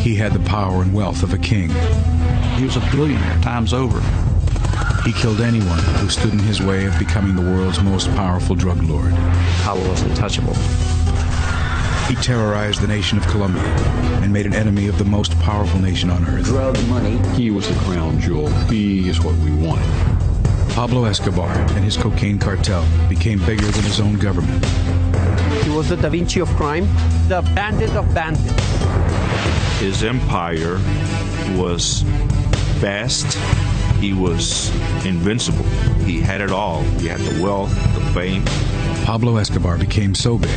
He had the power and wealth of a king. He was a billionaire times over. He killed anyone who stood in his way of becoming the world's most powerful drug lord. Pablo was untouchable. He terrorized the nation of Colombia and made an enemy of the most powerful nation on earth. Drug money. He was the crown jewel. He is what we wanted. Pablo Escobar and his cocaine cartel became bigger than his own government. He was the Da Vinci of crime, the bandit of bandits. His empire was vast. He was invincible. He had it all. He had the wealth, the fame. Pablo Escobar became so big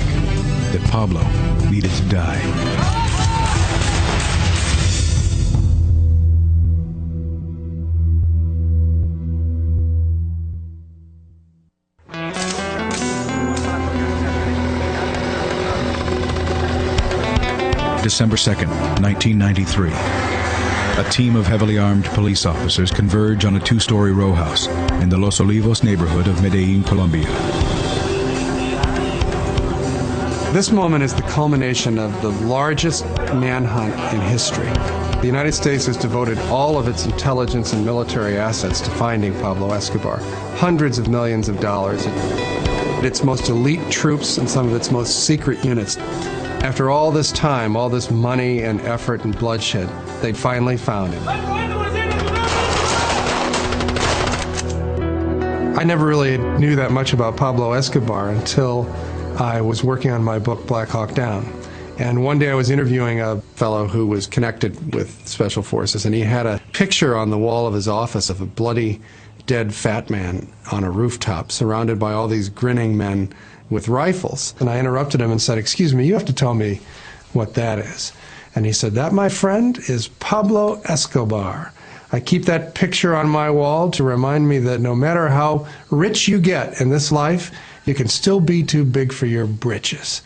that Pablo needed to die. December 2nd, 1993. A team of heavily armed police officers converge on a two-story row house in the Los Olivos neighborhood of Medellin, Colombia. This moment is the culmination of the largest manhunt in history. The United States has devoted all of its intelligence and military assets to finding Pablo Escobar. Hundreds of millions of dollars. Its most elite troops and some of its most secret units. After all this time, all this money and effort and bloodshed, they finally found him. I never really knew that much about Pablo Escobar until I was working on my book, Black Hawk Down. And one day I was interviewing a fellow who was connected with Special Forces, and he had a picture on the wall of his office of a bloody, dead fat man on a rooftop, surrounded by all these grinning men with rifles. And I interrupted him and said, "Excuse me, you have to tell me what that is." And he said, "That, my friend, is Pablo Escobar. I keep that picture on my wall to remind me that no matter how rich you get in this life, you can still be too big for your britches."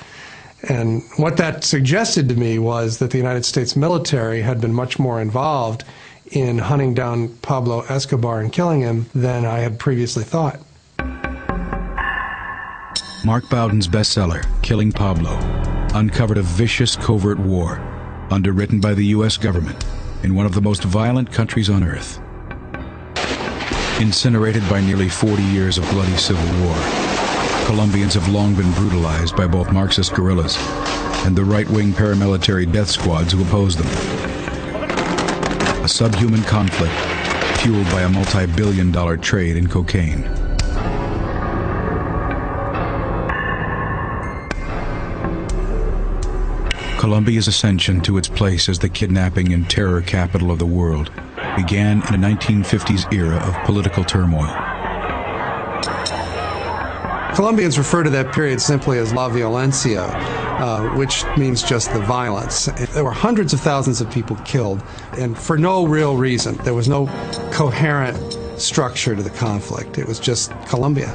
And what that suggested to me was that the United States military had been much more involved in hunting down Pablo Escobar and killing him than I had previously thought. Mark Bowden's bestseller, Killing Pablo, uncovered a vicious covert war underwritten by the U.S. government in one of the most violent countries on earth. Incinerated by nearly 40 years of bloody civil war, Colombians have long been brutalized by both Marxist guerrillas and the right-wing paramilitary death squads who oppose them. A subhuman conflict fueled by a multi-billion-dollar trade in cocaine. Colombia's ascension to its place as the kidnapping and terror capital of the world began in a 1950s era of political turmoil. Colombians refer to that period simply as La Violencia, which means just the violence. There were hundreds of thousands of people killed, and for no real reason. There was no coherent structure to the conflict. It was just Colombia.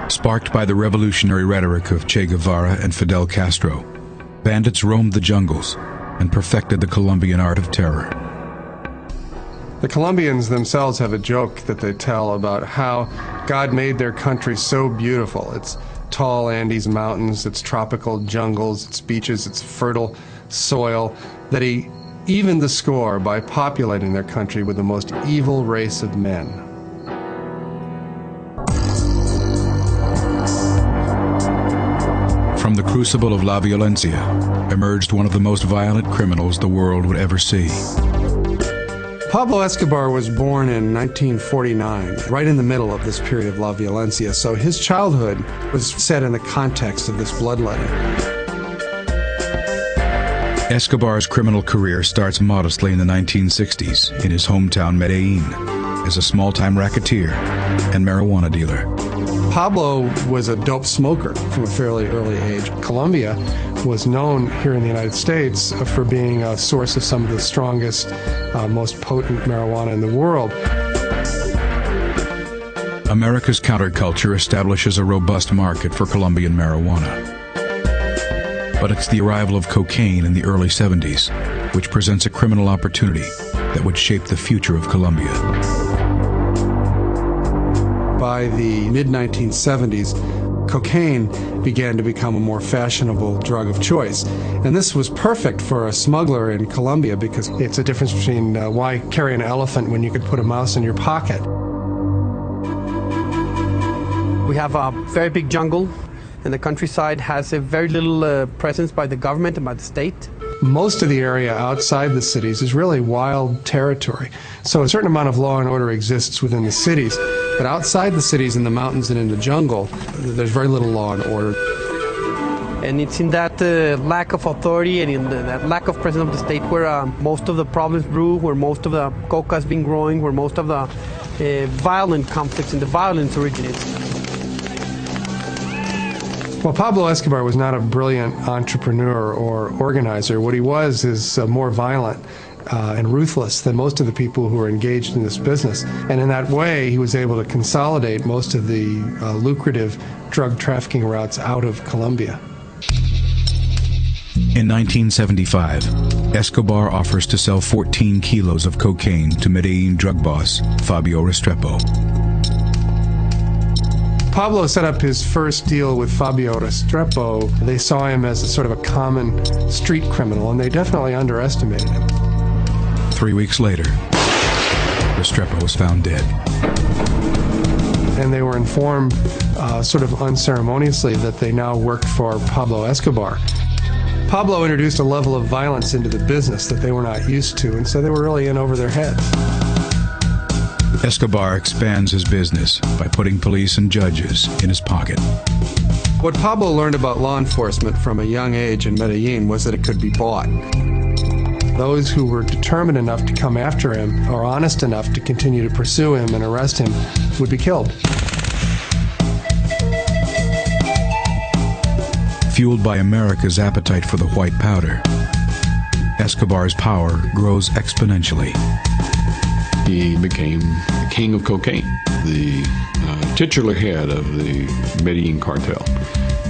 Sparked by the revolutionary rhetoric of Che Guevara and Fidel Castro, bandits roamed the jungles and perfected the Colombian art of terror. The Colombians themselves have a joke that they tell about how God made their country so beautiful. Its tall Andes mountains, its tropical jungles, its beaches, its fertile soil, that He evened the score by populating their country with the most evil race of men. From the crucible of La Violencia emerged one of the most violent criminals the world would ever see. Pablo Escobar was born in 1949, right in the middle of this period of La Violencia, so his childhood was set in the context of this bloodletting. Escobar's criminal career starts modestly in the 1960s in his hometown Medellin as a small-time racketeer and marijuana dealer. Pablo was a dope smoker from a fairly early age. Colombia was known here in the United States for being a source of some of the strongest, most potent marijuana in the world. America's counterculture establishes a robust market for Colombian marijuana. But it's the arrival of cocaine in the early 70s which presents a criminal opportunity that would shape the future of Colombia. By the mid-1970s, cocaine began to become a more fashionable drug of choice. And this was perfect for a smuggler in Colombia because it's a difference between why carry an elephant when you could put a mouse in your pocket. We have a very big jungle, and the countryside has a very little presence by the government and by the state. Most of the area outside the cities is really wild territory. So a certain amount of law and order exists within the cities, but outside the cities, in the mountains and in the jungle, there's very little law and order. And it's in that lack of authority and in that lack of presence of the state where most of the problems brew, where most of the coca has been growing, where most of the violent conflicts and the violence originates. Well, Pablo Escobar was not a brilliant entrepreneur or organizer. What he was is more violent and ruthless than most of the people who were engaged in this business. And in that way, he was able to consolidate most of the lucrative drug trafficking routes out of Colombia. In 1975, Escobar offers to sell 14 kilos of cocaine to Medellin drug boss Fabio Restrepo. Pablo set up his first deal with Fabio Restrepo. They saw him as a sort of a common street criminal, and they definitely underestimated him. 3 weeks later, Restrepo was found dead. And they were informed sort of unceremoniously that they now worked for Pablo Escobar. Pablo introduced a level of violence into the business that they were not used to, and so they were really in over their heads. Escobar expands his business by putting police and judges in his pocket. What Pablo learned about law enforcement from a young age in Medellin was that it could be bought. Those who were determined enough to come after him, or honest enough to continue to pursue him and arrest him, would be killed. Fueled by America's appetite for the white powder, Escobar's power grows exponentially. He became the king of cocaine, the titular head of the Medellin cartel.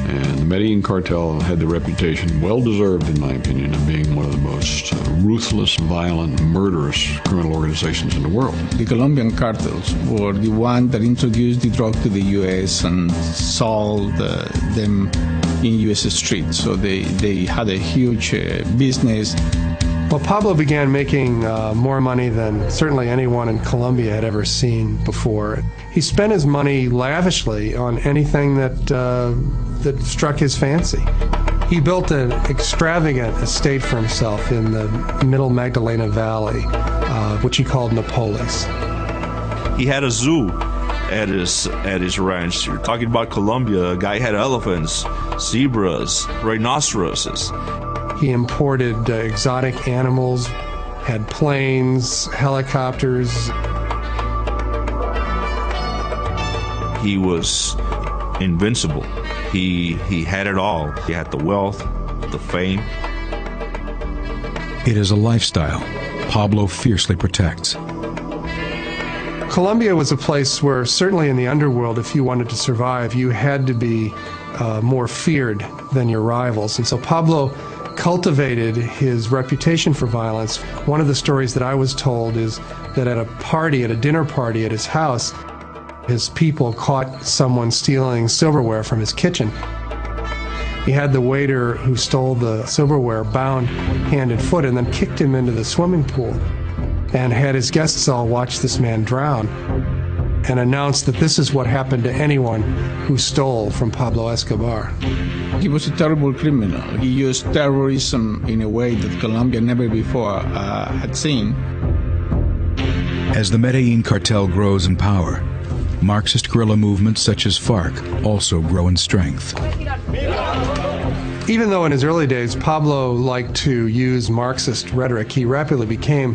And the Medellin cartel had the reputation, well-deserved in my opinion, of being one of the most ruthless, violent, murderous criminal organizations in the world. The Colombian cartels were the one that introduced the drug to the U.S. and sold them in U.S. streets. So they had a huge business. Well, Pablo began making more money than certainly anyone in Colombia had ever seen before. He spent his money lavishly on anything that struck his fancy. He built an extravagant estate for himself in the middle Magdalena Valley, which he called Napolis. He had a zoo at his ranch. You're talking about Colombia. A guy had elephants, zebras, rhinoceroses. He imported exotic animals, had planes, helicopters. He was invincible. He had it all. He had the wealth, the fame. It is a lifestyle Pablo fiercely protects. Colombia was a place where, certainly in the underworld, if you wanted to survive, you had to be more feared than your rivals. And so Pablo cultivated his reputation for violence. One of the stories that I was told is that at a dinner party at his house, his people caught someone stealing silverware from his kitchen. He had the waiter who stole the silverware bound hand and foot and then kicked him into the swimming pool and had his guests all watch this man drown and announced that this is what happened to anyone who stole from Pablo Escobar. He was a terrible criminal. He used terrorism in a way that Colombia never before had seen. As the Medellin cartel grows in power, Marxist guerrilla movements such as FARC also grow in strength. Even though in his early days Pablo liked to use Marxist rhetoric, he rapidly became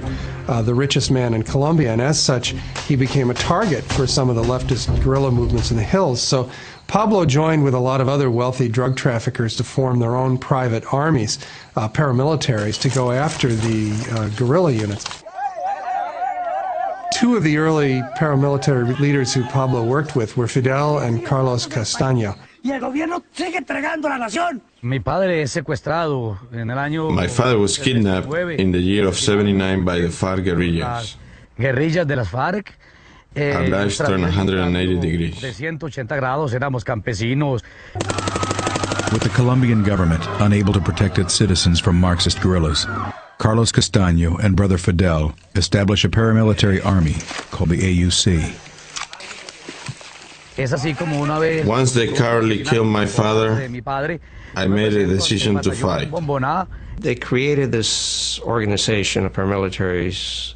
the richest man in Colombia, and as such, he became a target for some of the leftist guerrilla movements in the hills. So Pablo joined with a lot of other wealthy drug traffickers to form their own private armies, paramilitaries, to go after the guerrilla units. Two of the early paramilitary leaders who Pablo worked with were Fidel and Carlos Castaño. My father was kidnapped in the year of '79 by the FARC guerrillas. Our lives turned 180 degrees. With the Colombian government unable to protect its citizens from Marxist guerrillas, Carlos Castaño and brother Fidel establish a paramilitary army called the AUC. Once they cowardly killed my father, I made a decision to fight. They created this organization of paramilitaries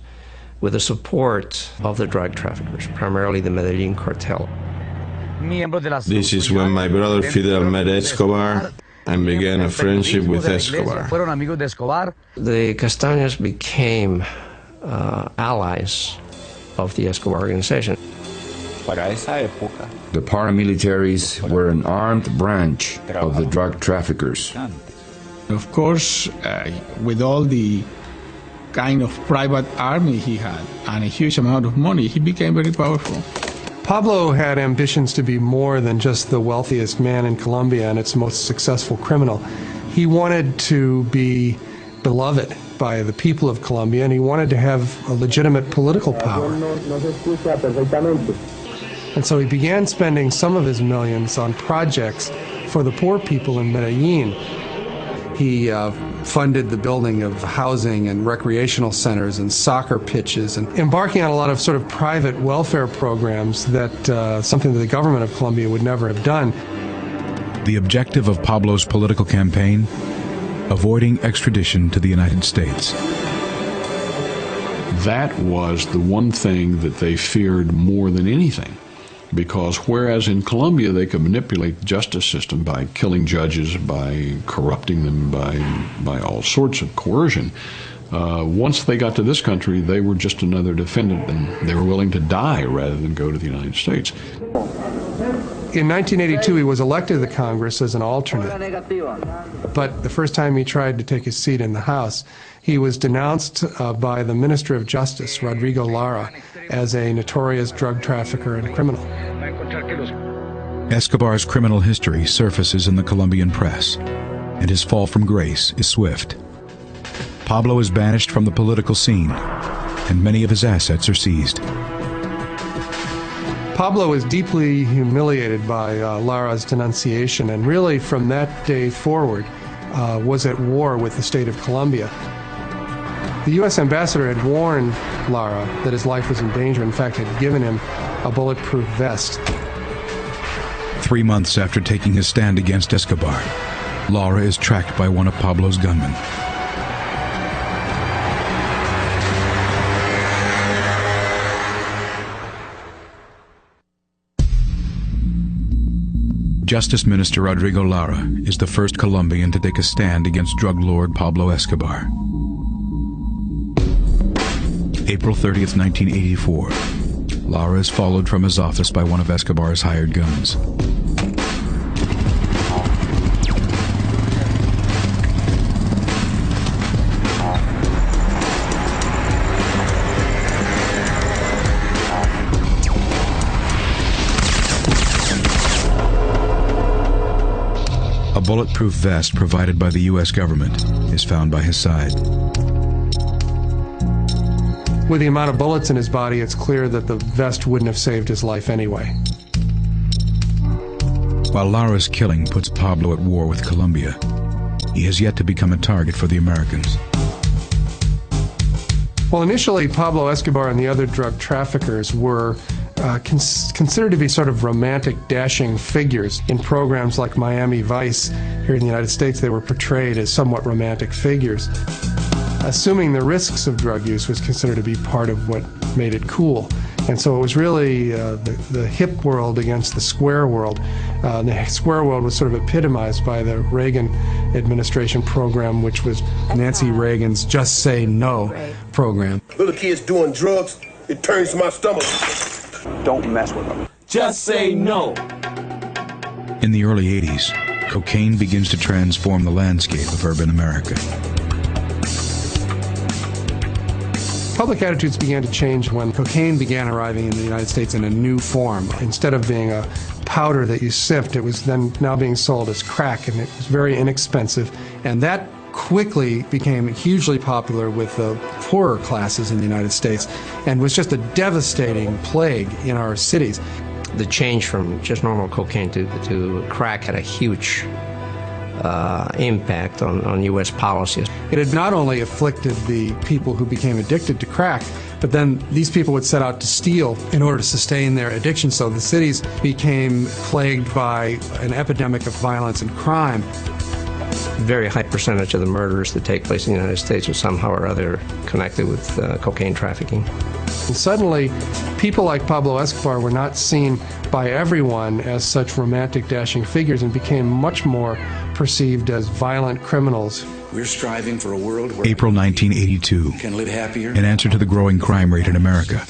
with the support of the drug traffickers, primarily the Medellin cartel. This is when my brother Fidel met Escobar and began a friendship with Escobar. The Castaños became allies of the Escobar organization. The paramilitaries were an armed branch of the drug traffickers. Of course, with all the kind of private army he had and a huge amount of money, he became very powerful. Pablo had ambitions to be more than just the wealthiest man in Colombia and its most successful criminal. He wanted to be beloved by the people of Colombia, and he wanted to have a legitimate political power. And so he began spending some of his millions on projects for the poor people in Medellin. He funded the building of housing and recreational centers and soccer pitches, and embarking on a lot of sort of private welfare programs that something that the government of Colombia would never have done. The objective of Pablo's political campaign? Avoiding extradition to the United States. That was the one thing that they feared more than anything. Because whereas in Colombia they could manipulate the justice system by killing judges, by corrupting them, by all sorts of coercion, once they got to this country, they were just another defendant, and they were willing to die rather than go to the United States. In 1982, he was elected to the Congress as an alternate. But the first time he tried to take his seat in the House, he was denounced by the Minister of Justice, Rodrigo Lara, as a notorious drug trafficker and criminal. Escobar's criminal history surfaces in the Colombian press, and his fall from grace is swift. Pablo is banished from the political scene, and many of his assets are seized. Pablo was deeply humiliated by Lara's denunciation, and really from that day forward was at war with the state of Colombia. The U.S. ambassador had warned Lara that his life was in danger, in fact had given him a bulletproof vest. 3 months after taking his stand against Escobar, Lara is tracked by one of Pablo's gunmen. Justice Minister Rodrigo Lara is the first Colombian to take a stand against drug lord Pablo Escobar. April 30th, 1984. Lara is followed from his office by one of Escobar's hired guns. A bulletproof vest provided by the U.S. government is found by his side. With the amount of bullets in his body, it's clear that the vest wouldn't have saved his life anyway. While Lara's killing puts Pablo at war with Colombia, he has yet to become a target for the Americans. Well, initially, Pablo Escobar and the other drug traffickers were considered to be sort of romantic, dashing figures. In programs like Miami Vice here in the United States, they were portrayed as somewhat romantic figures. Assuming the risks of drug use was considered to be part of what made it cool. And so it was really the hip world against the square world. The square world was sort of epitomized by the Reagan administration program, which was Nancy Reagan's Just Say No program. Little kids doing drugs, it turns my stomach. Don't mess with them. Just say no. In the early 80s, cocaine begins to transform the landscape of urban America. Public attitudes began to change when cocaine began arriving in the United States in a new form. Instead of being a powder that you sift, it was then now being sold as crack, and it was very inexpensive. And that quickly became hugely popular with the poorer classes in the United States and was just a devastating plague in our cities. The change from just normal cocaine to crack had a huge impact on U.S. policies. It had not only afflicted the people who became addicted to crack, but then these people would set out to steal in order to sustain their addiction, so the cities became plagued by an epidemic of violence and crime. A very high percentage of the murders that take place in the United States are somehow or other connected with cocaine trafficking. And suddenly, people like Pablo Escobar were not seen by everyone as such romantic, dashing figures and became much more perceived as violent criminals. We're striving for a world where April 1982. can live happier. In answer to the growing crime rate in America,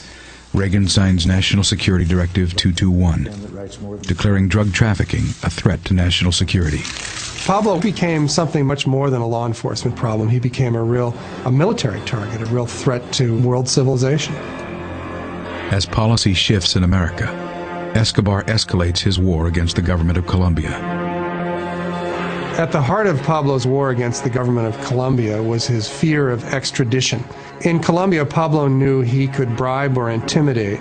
Reagan signs National Security Directive 221, declaring drug trafficking a threat to national security. Pablo became something much more than a law enforcement problem. He became a military target, a real threat to world civilization. As policy shifts in America, Escobar escalates his war against the government of Colombia. At the heart of Pablo's war against the government of Colombia was his fear of extradition. In Colombia, Pablo knew he could bribe or intimidate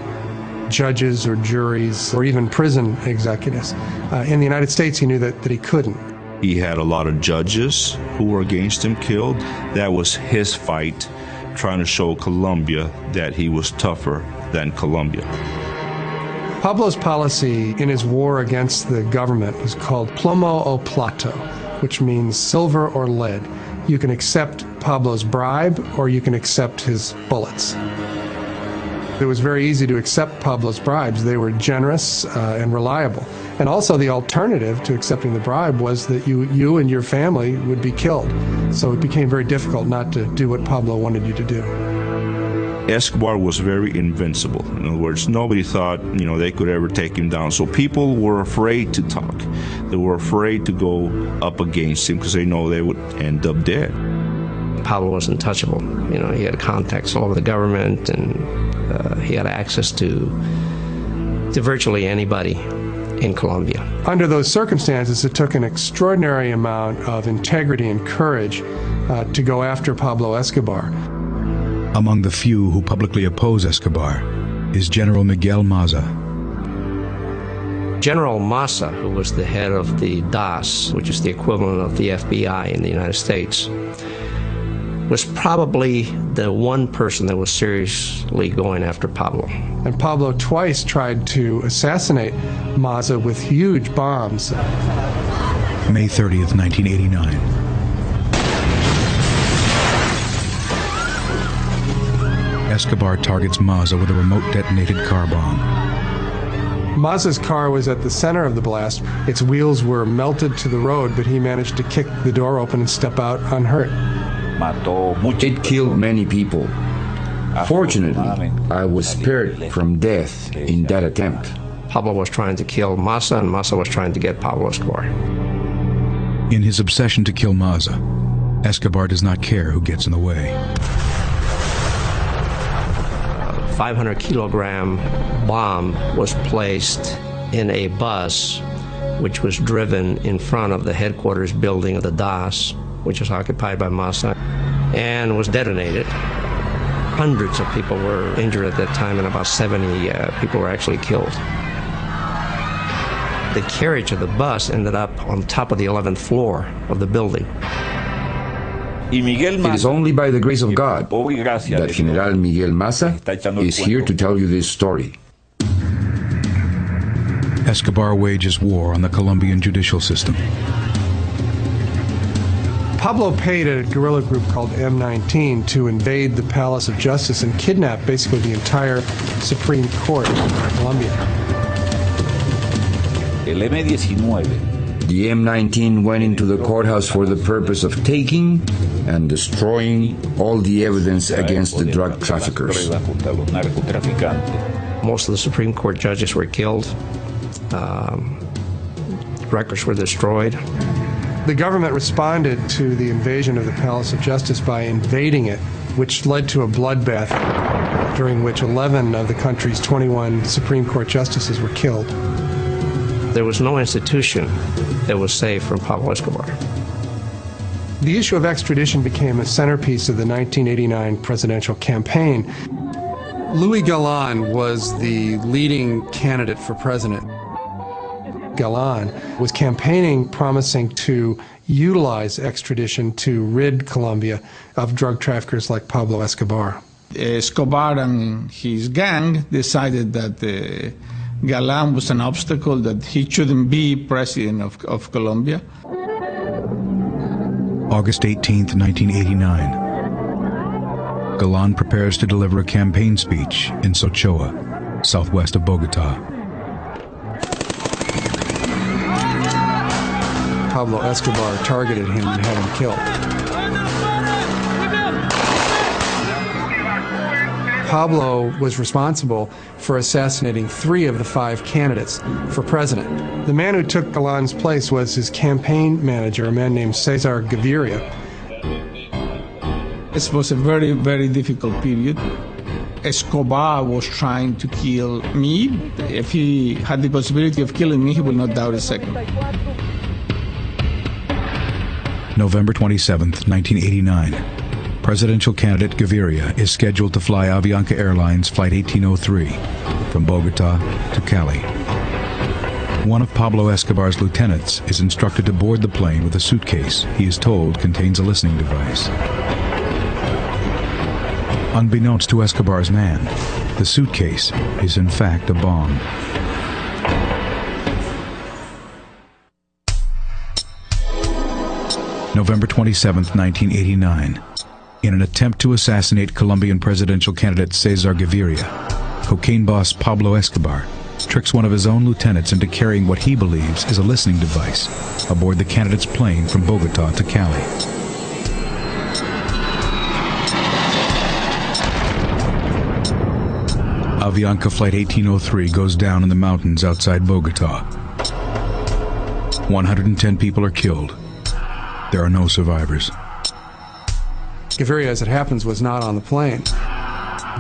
judges or juries or even prison executives. In the United States, he knew that he couldn't. He had a lot of judges who were against him killed. That was his fight, trying to show Colombia that he was tougher than Colombia. Pablo's policy in his war against the government was called plomo o plato, which means silver or lead. You can accept Pablo's bribe or you can accept his bullets. It was very easy to accept Pablo's bribes. They were generous and reliable. And also the alternative to accepting the bribe was that you and your family would be killed. So it became very difficult not to do what Pablo wanted you to do. Escobar was very invincible. In other words, nobody thought, they could ever take him down. So people were afraid to talk. They were afraid to go up against him because they know they would end up dead. Pablo was untouchable. He had contacts all over the government, and he had access to virtually anybody in Colombia. Under those circumstances, it took an extraordinary amount of integrity and courage to go after Pablo Escobar. Among the few who publicly oppose Escobar is General Miguel Maza. General Maza, who was the head of the DAS, which is the equivalent of the FBI in the United States, was probably the one person that was seriously going after Pablo. And Pablo twice tried to assassinate Maza with huge bombs. May 30th, 1989. Escobar targets Maza with a remote-detonated car bomb. Maza's car was at the center of the blast. Its wheels were melted to the road, but he managed to kick the door open and step out unhurt. It killed many people. Fortunately, I was spared from death in that attempt. Pablo was trying to kill Maza, and Maza was trying to get Pablo Escobar. In his obsession to kill Maza, Escobar does not care who gets in the way. 500-kilogram bomb was placed in a bus which was driven in front of the headquarters building of the DAS, which was occupied by Maza, and was detonated. Hundreds of people were injured at that time, and about 70 people were actually killed. The carriage of the bus ended up on top of the 11th floor of the building. It is only by the grace of God that General Miguel Maza is here to tell you this story. Escobar wages war on the Colombian judicial system. Pablo paid a guerrilla group called M19 to invade the Palace of Justice and kidnap basically the entire Supreme Court of Colombia. The M19 went into the courthouse for the purpose of taking and destroying all the evidence against the drug traffickers. Most of the Supreme Court judges were killed. Records were destroyed. The government responded to the invasion of the Palace of Justice by invading it, which led to a bloodbath during which 11 of the country's 21 Supreme Court justices were killed. There was no institution that was safe from Pablo Escobar. The issue of extradition became a centerpiece of the 1989 presidential campaign. Louis Galan was the leading candidate for president. Galan was campaigning, promising to utilize extradition to rid Colombia of drug traffickers like Pablo Escobar. Escobar and his gang decided that Galan was an obstacle, that he shouldn't be president of Colombia. August 18, 1989. Galan prepares to deliver a campaign speech in Sochoa, southwest of Bogota. Pablo Escobar targeted him and had him killed. Pablo was responsible for assassinating 3 of the 5 candidates for president. The man who took Galan's place was his campaign manager, a man named Cesar Gaviria. It was a very, very difficult period. Escobar was trying to kill me. If he had the possibility of killing me, he would not doubt a second. November 27, 1989. Presidential candidate Gaviria is scheduled to fly Avianca Airlines Flight 1803 from Bogota to Cali. One of Pablo Escobar's lieutenants is instructed to board the plane with a suitcase he is told contains a listening device. Unbeknownst to Escobar's man, the suitcase is in fact a bomb. November 27, 1989. In an attempt to assassinate Colombian presidential candidate Cesar Gaviria, cocaine boss Pablo Escobar tricks one of his own lieutenants into carrying what he believes is a listening device aboard the candidate's plane from Bogota to Cali. Avianca Flight 1803 goes down in the mountains outside Bogota. 110 people are killed. There are no survivors. Gaviria, as it happens, was not on the plane.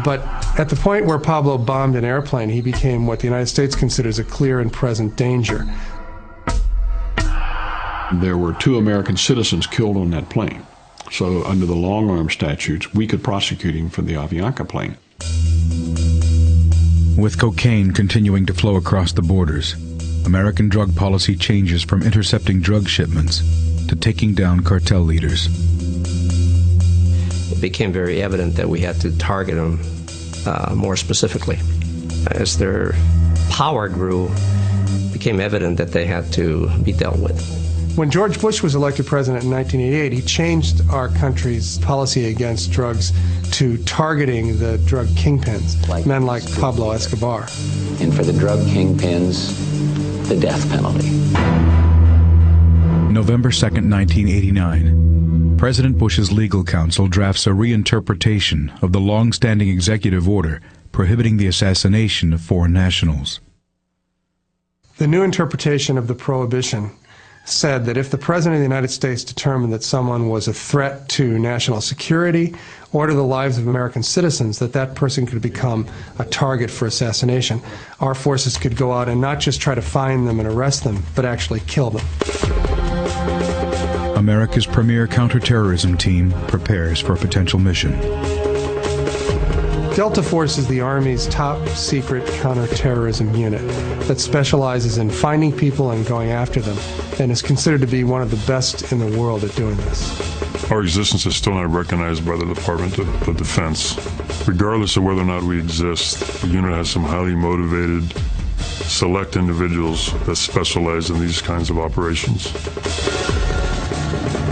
But at the point where Pablo bombed an airplane, he became what the United States considers a clear and present danger. There were 2 American citizens killed on that plane. So under the long-arm statutes, we could prosecute him for the Avianca plane. With cocaine continuing to flow across the borders, American drug policy changes from intercepting drug shipments to taking down cartel leaders. It became very evident that we had to target them more specifically. As their power grew, it became evident that they had to be dealt with. When George Bush was elected president in 1988, he changed our country's policy against drugs to targeting the drug kingpins, men like Pablo Escobar. And for the drug kingpins, the death penalty. November 2, 1989. President Bush's legal counsel drafts a reinterpretation of the long-standing executive order prohibiting the assassination of foreign nationals. The new interpretation of the prohibition said that if the President of the United States determined that someone was a threat to national security or to the lives of American citizens, that person could become a target for assassination. Our forces could go out and not just try to find them and arrest them, but actually kill them. America's premier counterterrorism team prepares for a potential mission. Delta Force is the Army's top-secret counterterrorism unit that specializes in finding people and going after them, and is considered to be one of the best in the world at doing this. Our existence is still not recognized by the Department of Defense. Regardless of whether or not we exist, the unit has some highly motivated, select individuals that specialize in these kinds of operations.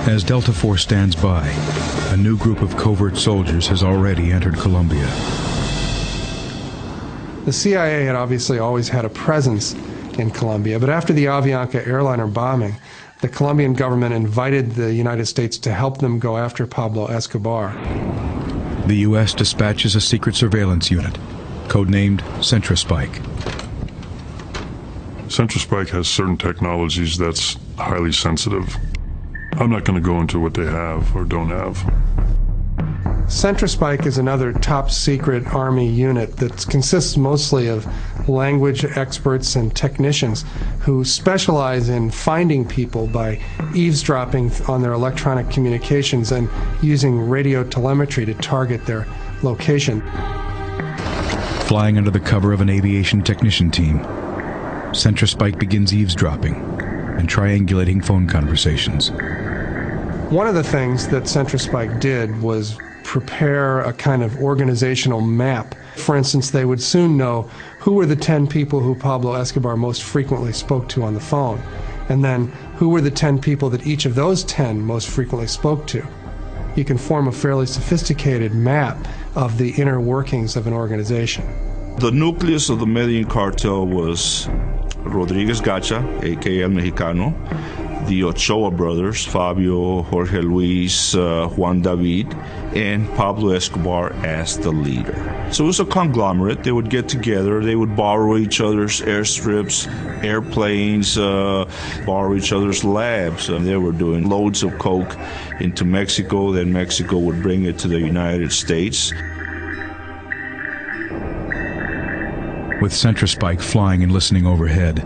As Delta Force stands by, a new group of covert soldiers has already entered Colombia. The CIA had obviously always had a presence in Colombia, but after the Avianca airliner bombing, the Colombian government invited the United States to help them go after Pablo Escobar. The U.S. dispatches a secret surveillance unit, codenamed CentraSpike. CentraSpike has certain technologies that's highly sensitive. I'm not going to go into what they have or don't have. CentraSpike is another top-secret Army unit that consists mostly of language experts and technicians who specialize in finding people by eavesdropping on their electronic communications and using radio telemetry to target their location. Flying under the cover of an aviation technician team, CentraSpike begins eavesdropping and triangulating phone conversations. One of the things that CentraSpike did was prepare a kind of organizational map. For instance, they would soon know who were the 10 people who Pablo Escobar most frequently spoke to on the phone, and then who were the 10 people that each of those 10 most frequently spoke to. You can form a fairly sophisticated map of the inner workings of an organization. The nucleus of the Medellin cartel was Rodriguez Gacha, a.k.a. El Mexicano, the Ochoa brothers, Fabio, Jorge Luis, Juan David, and Pablo Escobar as the leader. So it was a conglomerate. They would get together, they would borrow each other's airstrips, airplanes, borrow each other's labs. They were doing loads of coke into Mexico, then Mexico would bring it to the United States. With CentraSpike flying and listening overhead,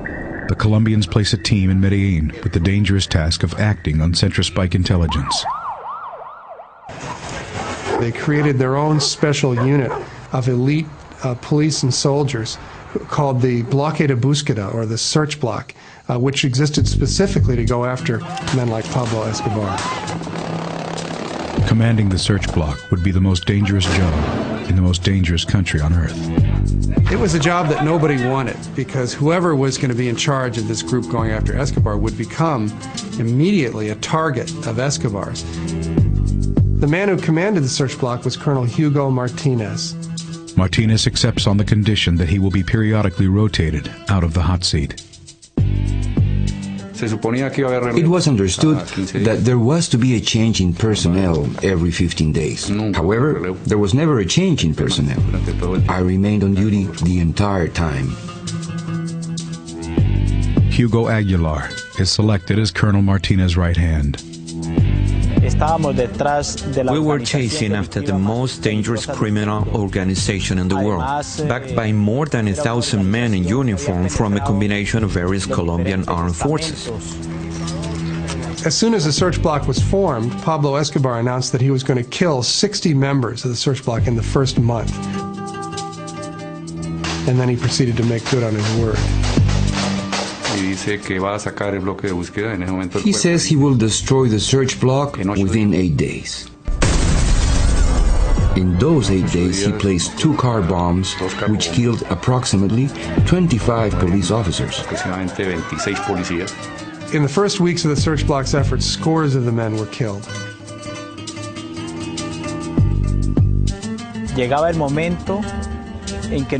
the Colombians place a team in Medellin with the dangerous task of acting on CentraSpike intelligence. They created their own special unit of elite police and soldiers called the Bloque de Búsqueda, or the Search Block, which existed specifically to go after men like Pablo Escobar. Commanding the Search Block would be the most dangerous job in the most dangerous country on earth. It was a job that nobody wanted, because whoever was going to be in charge of this group going after Escobar would become immediately a target of Escobar's. The man who commanded the Search Block was Colonel Hugo Martinez. Martinez accepts on the condition that he will be periodically rotated out of the hot seat. It was understood that there was to be a change in personnel every 15 days. However, there was never a change in personnel. I remained on duty the entire time. Hugo Aguilar is selected as Colonel Martinez's right hand. We were chasing after the most dangerous criminal organization in the world, backed by more than 1,000 men in uniform from a combination of various Colombian armed forces. As soon as the Search Block was formed, Pablo Escobar announced that he was going to kill 60 members of the Search Block in the first month. And then he proceeded to make good on his word. He says he will destroy the Search Block within 8 days. In those 8 days, he placed 2 car bombs, which killed approximately 25 police officers. In the first weeks of the Search Block's efforts, scores of the men were killed.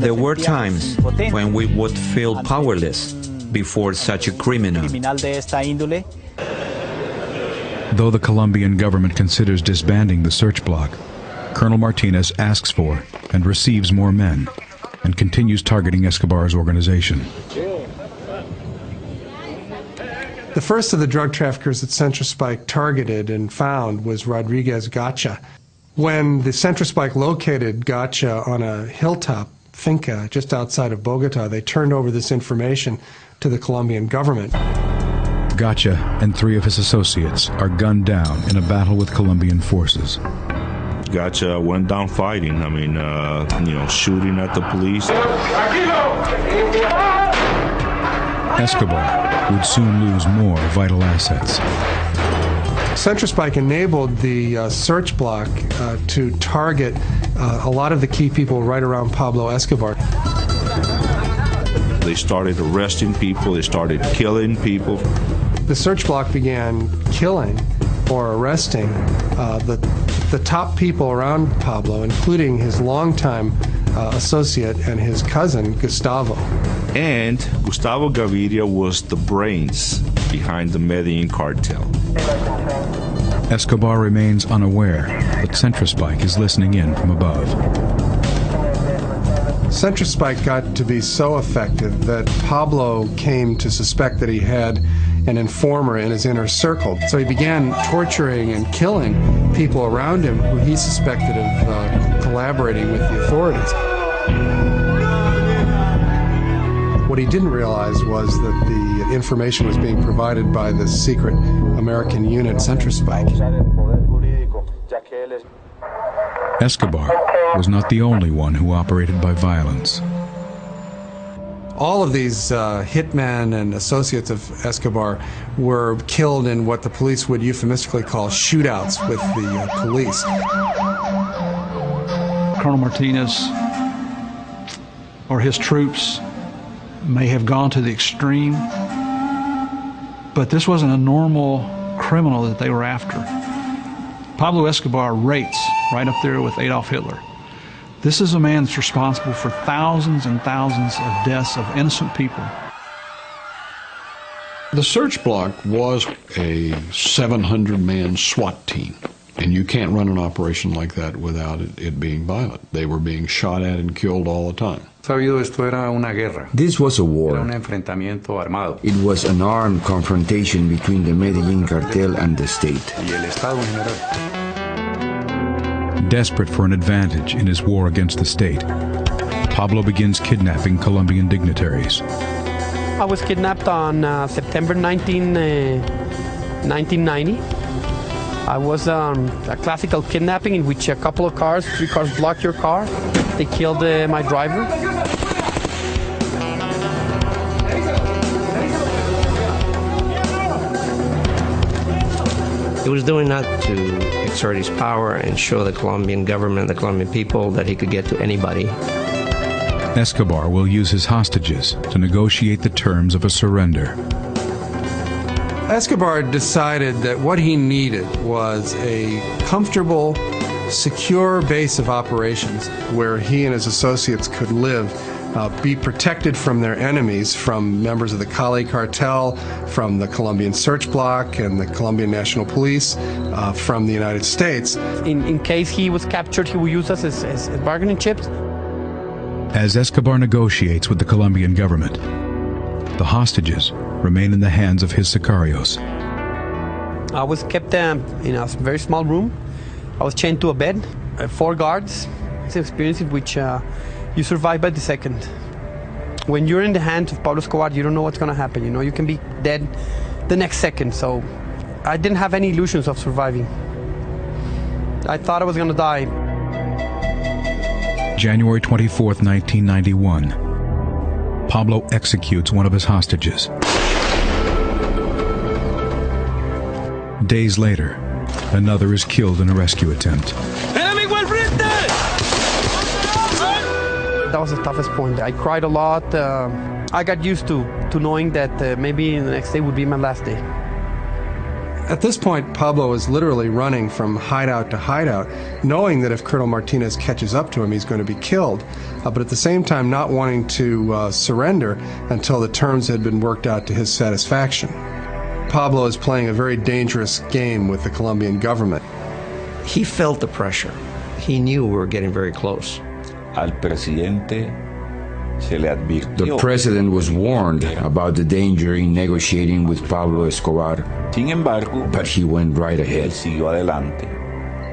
There were times when we would feel powerless before such a criminal. Though the Colombian government considers disbanding the Search Block, Colonel Martinez asks for and receives more men and continues targeting Escobar's organization. The first of the drug traffickers that CentraSpike targeted and found was Rodriguez Gacha. When the CentraSpike located Gacha on a hilltop finca just outside of Bogota, they turned over this information to the Colombian government. Gacha and 3 of his associates are gunned down in a battle with Colombian forces. Gacha went down fighting. I mean, shooting at the police. Escobar would soon lose more vital assets. CentraSpike enabled the Search Block to target a lot of the key people right around Pablo Escobar. They started arresting people, they started killing people. The Search Block began killing or arresting the top people around Pablo, including his longtime associate and his cousin, Gustavo. And Gustavo Gaviria was the brains behind the Medellin cartel. Escobar remains unaware, but CentraSpike is listening in from above. CentraSpike got to be so effective that Pablo came to suspect that he had an informer in his inner circle. So he began torturing and killing people around him who he suspected of collaborating with the authorities. What he didn't realize was that the information was being provided by the secret American unit, Centrospike. Escobar was not the only one who operated by violence. All of these hitmen and associates of Escobar were killed in what the police would euphemistically call shootouts with the police. Colonel Martinez or his troops may have gone to the extreme, but this wasn't a normal criminal that they were after. Pablo Escobar rates right up there with Adolf Hitler. This is a man that's responsible for thousands and thousands of deaths of innocent people. The search block was a 700-man SWAT team, and you can't run an operation like that without it being violent. They were being shot at and killed all the time. This was a war. It was an armed confrontation between the Medellin cartel and the state. Desperate for an advantage in his war against the state, Pablo begins kidnapping Colombian dignitaries. I was kidnapped on September 1990. I was a classical kidnapping in which a couple of cars, 3 cars blocked your car. They killed my driver. He was doing that to exert his power and show the Colombian government, the Colombian people, that he could get to anybody. Escobar will use his hostages to negotiate the terms of a surrender. Escobar decided that what he needed was a comfortable, secure base of operations where he and his associates could live, be protected from their enemies, from members of the Cali cartel, from the Colombian search block and the Colombian National Police, from the United States. In case he was captured, he would use us as bargaining chips. As Escobar negotiates with the Colombian government, the hostages remain in the hands of his sicarios. I was kept in a very small room. I was chained to a bed, 4 guards. It's an experience in which you survive by the second. When you're in the hands of Pablo Escobar, you don't know what's going to happen. You know, you can be dead the next second. So I didn't have any illusions of surviving. I thought I was going to die. January 24th, 1991. Pablo executes one of his hostages. Days later, another is killed in a rescue attempt. That was the toughest point. I cried a lot. I got used to knowing that maybe the next day would be my last day. At this point, Pablo is literally running from hideout to hideout, knowing that if Colonel Martinez catches up to him, he's going to be killed, but at the same time not wanting to surrender until the terms had been worked out to his satisfaction. Pablo is playing a very dangerous game with the Colombian government. He felt the pressure. He knew we were getting very close. The president was warned about the danger in negotiating with Pablo Escobar, but he went right ahead.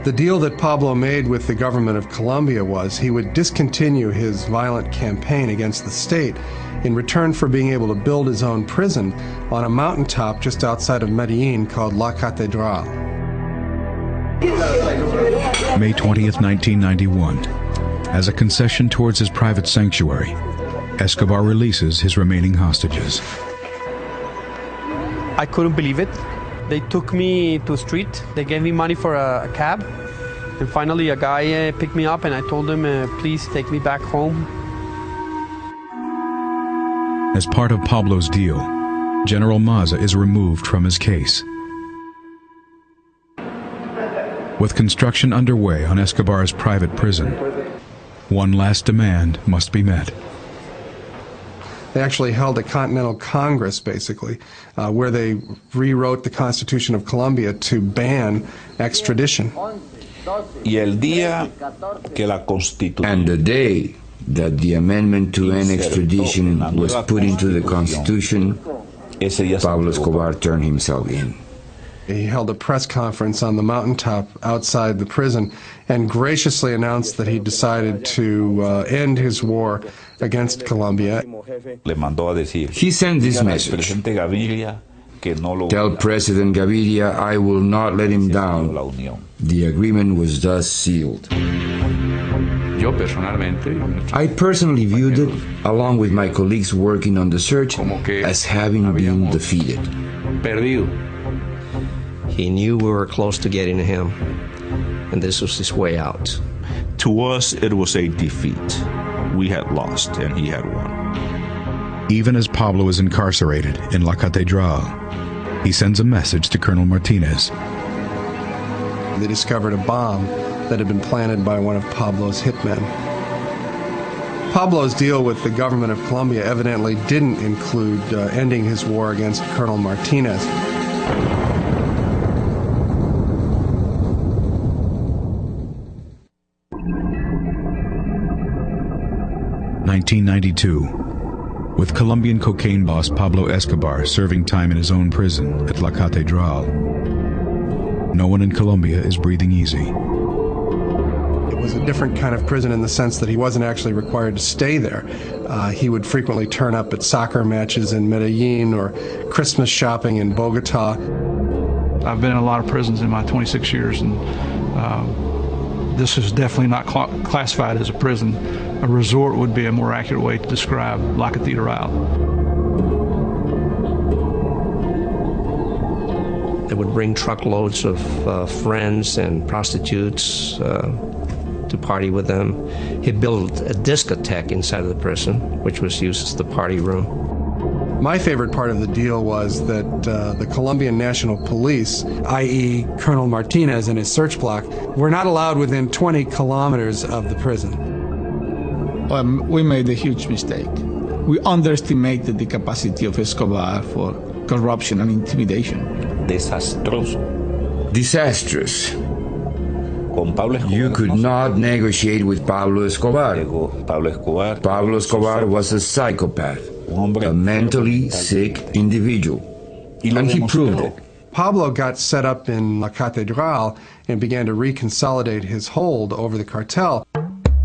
The deal that Pablo made with the government of Colombia was he would discontinue his violent campaign against the state in return for being able to build his own prison on a mountaintop just outside of Medellin called La Catedral. May 20th, 1991. As a concession towards his private sanctuary, Escobar releases his remaining hostages. I couldn't believe it. They took me to a street. They gave me money for a cab. And finally, a guy picked me up, and I told him, please take me back home. As part of Pablo's deal, General Maza is removed from his case. With construction underway on Escobar's private prison, one last demand must be met. They actually held a Continental Congress, basically, where they rewrote the Constitution of Colombia to ban extradition. And the day that the amendment to end extradition was put into the Constitution, Pablo Escobar turned himself in. He held a press conference on the mountaintop outside the prison and graciously announced that he decided to end his war against Colombia. He sent this message: "Tell President Gaviria I will not let him down." The agreement was thus sealed. I personally viewed it, along with my colleagues working on the search, as having been defeated. He knew we were close to getting to him, and this was his way out. To us, it was a defeat. We had lost, and he had won. Even as Pablo is incarcerated in La Catedral, he sends a message to Colonel Martinez. They discovered a bomb that had been planted by one of Pablo's hitmen. Pablo's deal with the government of Colombia evidently didn't include ending his war against Colonel Martinez. (1992), with Colombian cocaine boss Pablo Escobar serving time in his own prison at La Catedral. No one in Colombia is breathing easy. It was a different kind of prison in the sense that he wasn't actually required to stay there. He would frequently turn up at soccer matches in Medellin or Christmas shopping in Bogota. I've been in a lot of prisons in my 26 years, and this is definitely not classified as a prison. A resort would be a more accurate way to describe La Catedral. They would bring truckloads of friends and prostitutes to party with them. He built a discotheque inside of the prison, which was used as the party room. My favorite part of the deal was that the Colombian National Police, i.e. Colonel Martinez and his search block, were not allowed within 20 kilometers of the prison. We made a huge mistake. We underestimated the capacity of Escobar for corruption and intimidation. Disastrous. You could not negotiate with Pablo Escobar. Pablo Escobar was a psychopath, a mentally sick individual, and he proved it. Pablo got set up in La Catedral and began to reconsolidate his hold over the cartel.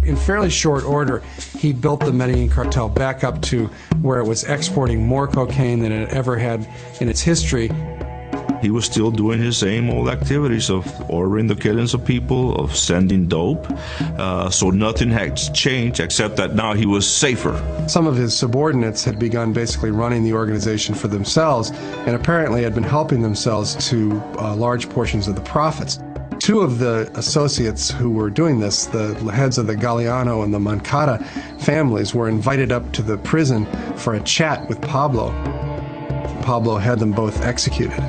In fairly short order, he built the Medellin cartel back up to where it was exporting more cocaine than it ever had in its history. He was still doing his same old activities of ordering the killings of people, of sending dope. So nothing had changed except that now he was safer. Some of his subordinates had begun basically running the organization for themselves and apparently had been helping themselves to large portions of the profits. Two of the associates who were doing this, the heads of the Galeano and the Moncada families, were invited up to the prison for a chat with Pablo. Pablo had them both executed.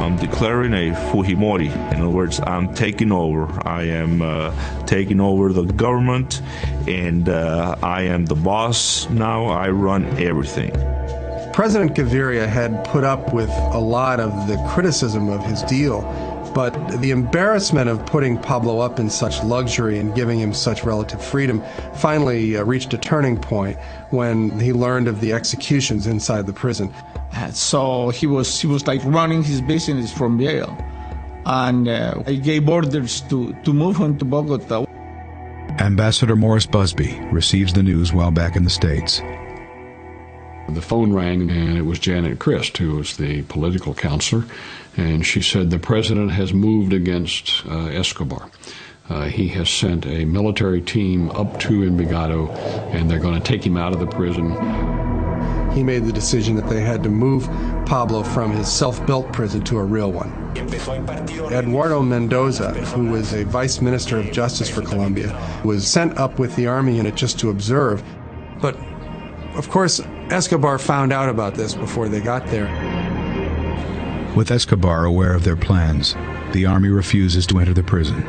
I'm declaring a Fujimori. In other words, I'm taking over. I am taking over the government, and I am the boss now. I run everything. President Gaviria had put up with a lot of the criticism of his deal, but the embarrassment of putting Pablo up in such luxury and giving him such relative freedom finally reached a turning point when he learned of the executions inside the prison. So he was like running his business from jail, and I gave orders to move him to Bogota. Ambassador Morris Busby receives the news while back in the States. The phone rang, and it was Janet Christ, who was the political counselor, and she said the president has moved against Escobar. He has sent a military team up to Envigado, and they're going to take him out of the prison. He made the decision that they had to move Pablo from his self-built prison to a real one. Eduardo Mendoza, who was a vice minister of justice for Colombia, was sent up with the army unit just to observe. But, of course, Escobar found out about this before they got there. With Escobar aware of their plans, the army refuses to enter the prison.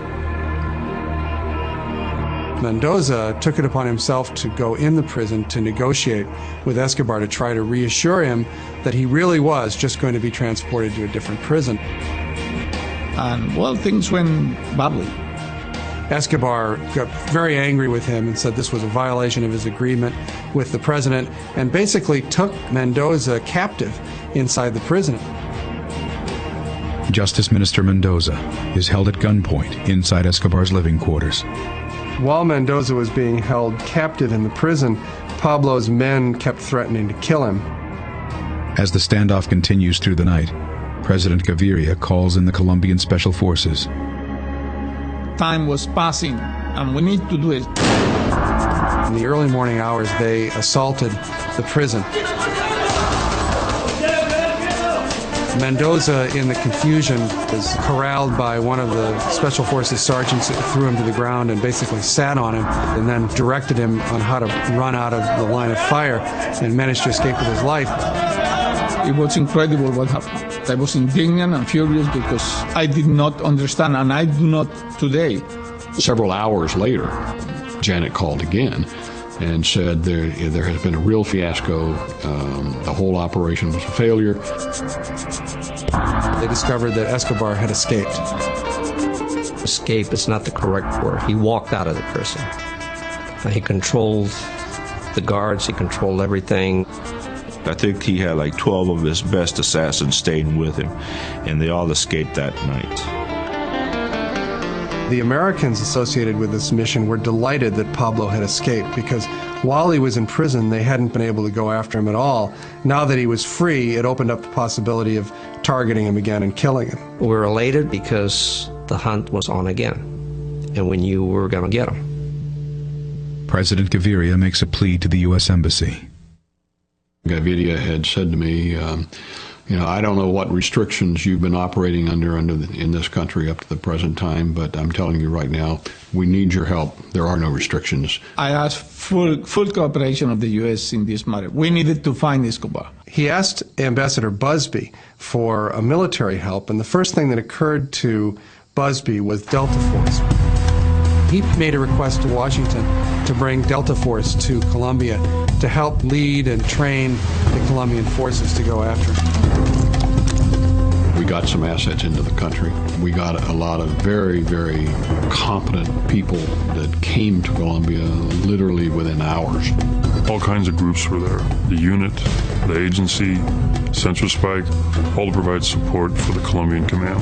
Mendoza took it upon himself to go in the prison to negotiate with Escobar to try to reassure him that he really was just going to be transported to a different prison. And, well, things went badly. Escobar got very angry with him and said this was a violation of his agreement with the president, and basically took Mendoza captive inside the prison. Justice Minister Mendoza is held at gunpoint inside Escobar's living quarters. While Mendoza was being held captive in the prison, Pablo's men kept threatening to kill him. As the standoff continues through the night, President Gaviria calls in the Colombian Special Forces. Time was passing, and we need to do it. In the early morning hours, they assaulted the prison. Mendoza, in the confusion, was corralled by one of the Special Forces sergeants that threw him to the ground and basically sat on him, and then directed him on how to run out of the line of fire, and managed to escape with his life. It was incredible what happened. I was indignant and furious because I did not understand, and I do not today. Several hours later, Janet called again and said there has been a real fiasco. The whole operation was a failure. They discovered that Escobar had escaped. Escape is not the correct word. He walked out of the prison. He controlled the guards, he controlled everything. I think he had like 12 of his best assassins staying with him, and they all escaped that night. The Americans associated with this mission were delighted that Pablo had escaped, because while he was in prison, they hadn't been able to go after him at all. Now that he was free, it opened up the possibility of targeting him again and killing him. We were elated because the hunt was on again, and we knew we were going to get him. President Gaviria makes a plea to the U.S. Embassy. Gaviria had said to me, I don't know what restrictions you've been operating under in this country up to the present time, but I'm telling you right now, we need your help. There are no restrictions. I asked full cooperation of the U.S. in this matter. We needed to find Escobar. He asked Ambassador Busby for a military help, and the first thing that occurred to Busby was Delta Force. He made a request to Washington to bring Delta Force to Colombia to help lead and train the Colombian forces to go after him. We got some assets into the country. We got a lot of very, very competent people that came to Colombia literally within hours. All kinds of groups were there. The unit, the agency, Central Spike, all to provide support for the Colombian command.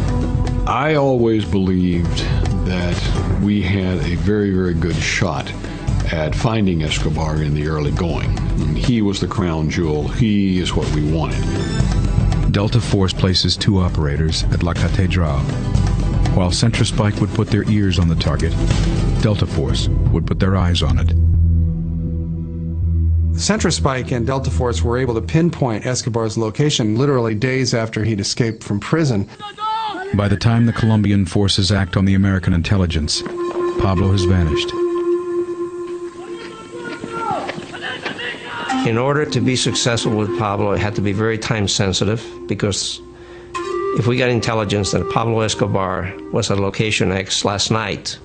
I always believed that we had a very, very good shot at finding Escobar in the early going. And he was the crown jewel. He is what we wanted. Delta Force places 2 operators at La Catedral. While Central Spike would put their ears on the target, Delta Force would put their eyes on it. Central Spike and Delta Force were able to pinpoint Escobar's location literally days after he'd escaped from prison. By the time the Colombian forces act on the American intelligence, Pablo has vanished. In order to be successful with Pablo, it had to be very time sensitive, because if we got intelligence that Pablo Escobar was at location X last night,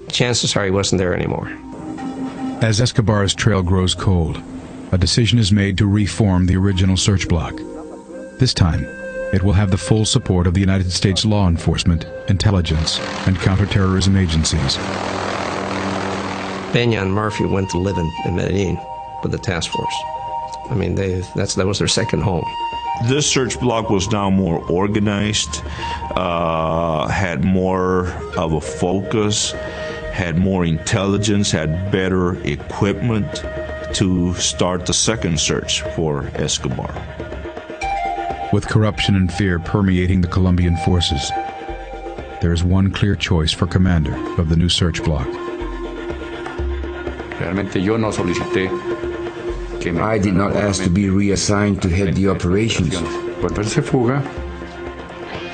chances are he wasn't there anymore. As Escobar's trail grows cold, a decision is made to reform the original search block. This time, it will have the full support of the United States law enforcement, intelligence, and counterterrorism agencies. Peña and Murphy went to live in Medellin with the task force. I mean, that was their second home. This search block was now more organized, had more of a focus, had more intelligence, had better equipment to start the second search for Escobar. With corruption and fear permeating the Colombian forces, there is one clear choice for commander of the new search block. I did not ask to be reassigned to head the operations.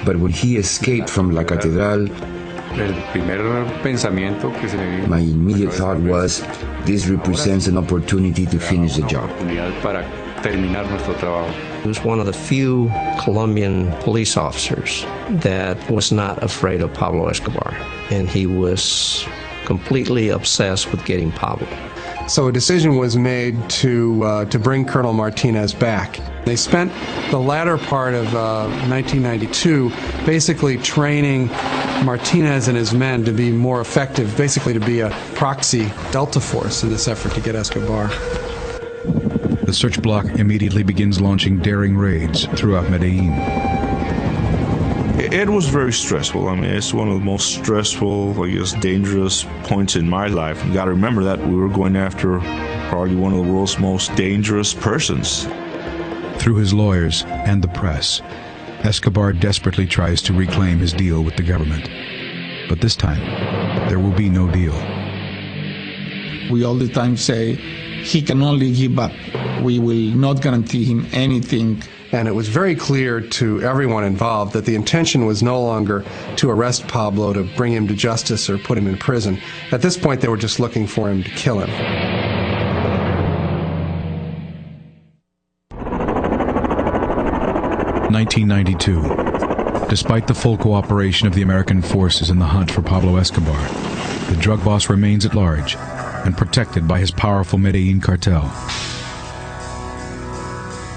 But when he escaped from La Catedral, my immediate thought was, this represents an opportunity to finish the job. He was one of the few Colombian police officers that was not afraid of Pablo Escobar, and he was completely obsessed with getting Pablo. So a decision was made to bring Colonel Martinez back. They spent the latter part of 1992 basically training Martinez and his men to be more effective, basically to be a proxy Delta force in this effort to get Escobar. The search block immediately begins launching daring raids throughout Medellin. It was very stressful. I mean, it's one of the most stressful, I guess, dangerous points in my life. You got to remember that we were going after probably one of the world's most dangerous persons. Through his lawyers and the press, Escobar desperately tries to reclaim his deal with the government. But this time, there will be no deal. We all the time say, he can only give up. We will not guarantee him anything. And it was very clear to everyone involved that the intention was no longer to arrest Pablo, to bring him to justice or put him in prison. At this point, they were just looking for him to kill him. (1992). Despite the full cooperation of the American forces in the hunt for Pablo Escobar, the drug boss remains at large and protected by his powerful Medellin cartel.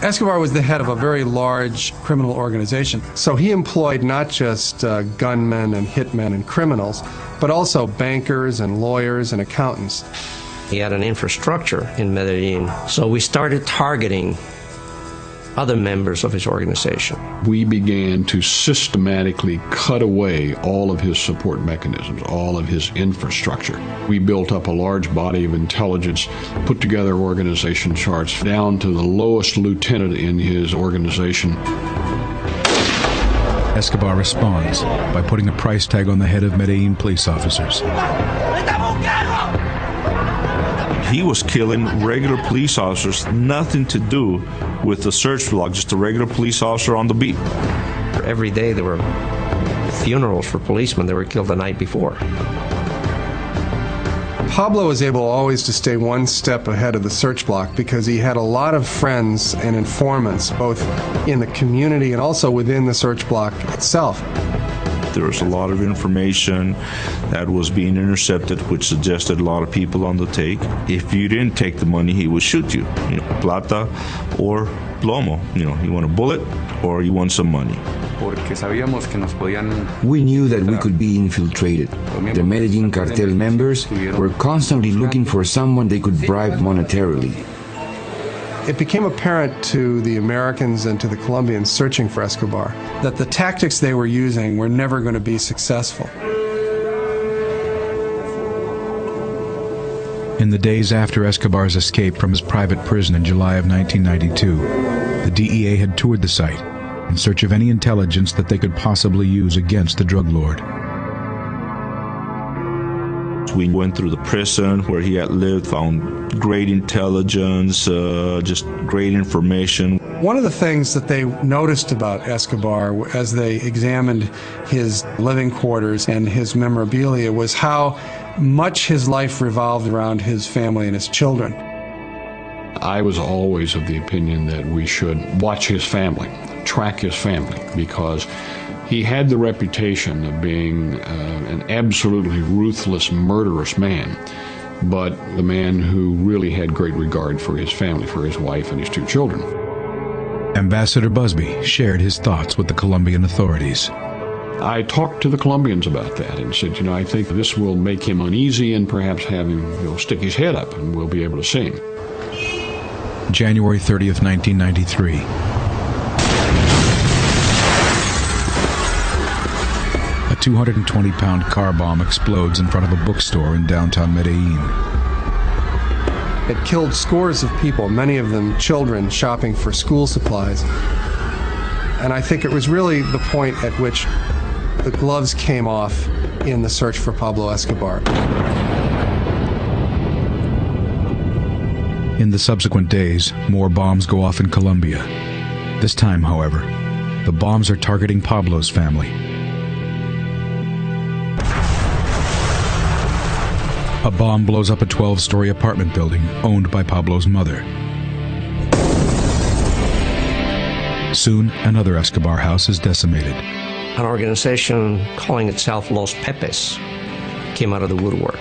Escobar was the head of a very large criminal organization, so he employed not just gunmen and hitmen and criminals, but also bankers and lawyers and accountants. He had an infrastructure in Medellin, so we started targeting other members of his organization. We began to systematically cut away all of his support mechanisms, all of his infrastructure. We built up a large body of intelligence, put together organization charts down to the lowest lieutenant in his organization. Escobar responds by putting a price tag on the head of Medellin police officers. He was killing regular police officers, nothing to do with the search block, just a regular police officer on the beat. Every day there were funerals for policemen that were killed the night before. Pablo was able always to stay one step ahead of the search block because he had a lot of friends and informants, both in the community and also within the search block itself. There was a lot of information that was being intercepted, which suggested a lot of people on the take. If you didn't take the money, he would shoot you. You know, plata or plomo. You know, you want a bullet or you want some money. We knew that we could be infiltrated. The Medellin cartel members were constantly looking for someone they could bribe monetarily. It became apparent to the Americans and to the Colombians searching for Escobar that the tactics they were using were never going to be successful. In the days after Escobar's escape from his private prison in July of 1992, the DEA had toured the site in search of any intelligence that they could possibly use against the drug lord. We went through the prison where he had lived, found great intelligence, just great information. One of the things that they noticed about Escobar as they examined his living quarters and his memorabilia was how much his life revolved around his family and his children. I was always of the opinion that we should watch his family, track his family, because he had the reputation of being an absolutely ruthless, murderous man, but the man who really had great regard for his family, for his wife and his two children. Ambassador Busby shared his thoughts with the Colombian authorities. I talked to the Colombians about that and said, you know, I think this will make him uneasy and perhaps have him stick his head up and we'll be able to see him. January 30th, 1993. A 220-pound car bomb explodes in front of a bookstore in downtown Medellin. It killed scores of people, many of them children shopping for school supplies. And I think it was really the point at which the gloves came off in the search for Pablo Escobar. In the subsequent days, more bombs go off in Colombia. This time, however, the bombs are targeting Pablo's family. A bomb blows up a 12-story apartment building owned by Pablo's mother. Soon, another Escobar house is decimated. An organization calling itself Los Pepes came out of the woodwork.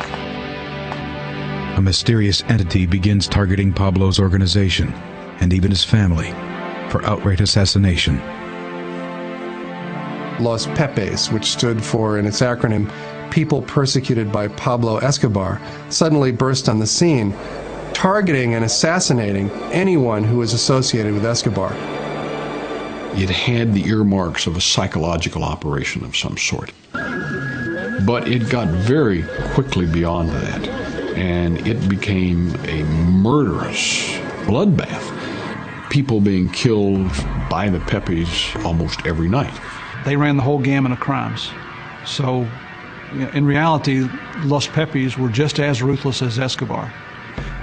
A mysterious entity begins targeting Pablo's organization and even his family for outright assassination. Los Pepes, which stood for, in its acronym, People Persecuted by Pablo Escobar, suddenly burst on the scene, targeting and assassinating anyone who was associated with Escobar. It had the earmarks of a psychological operation of some sort. But it got very quickly beyond that, and it became a murderous bloodbath. People being killed by the Pepes almost every night. They ran the whole gamut of crimes. So, in reality, Los Pepes were just as ruthless as Escobar.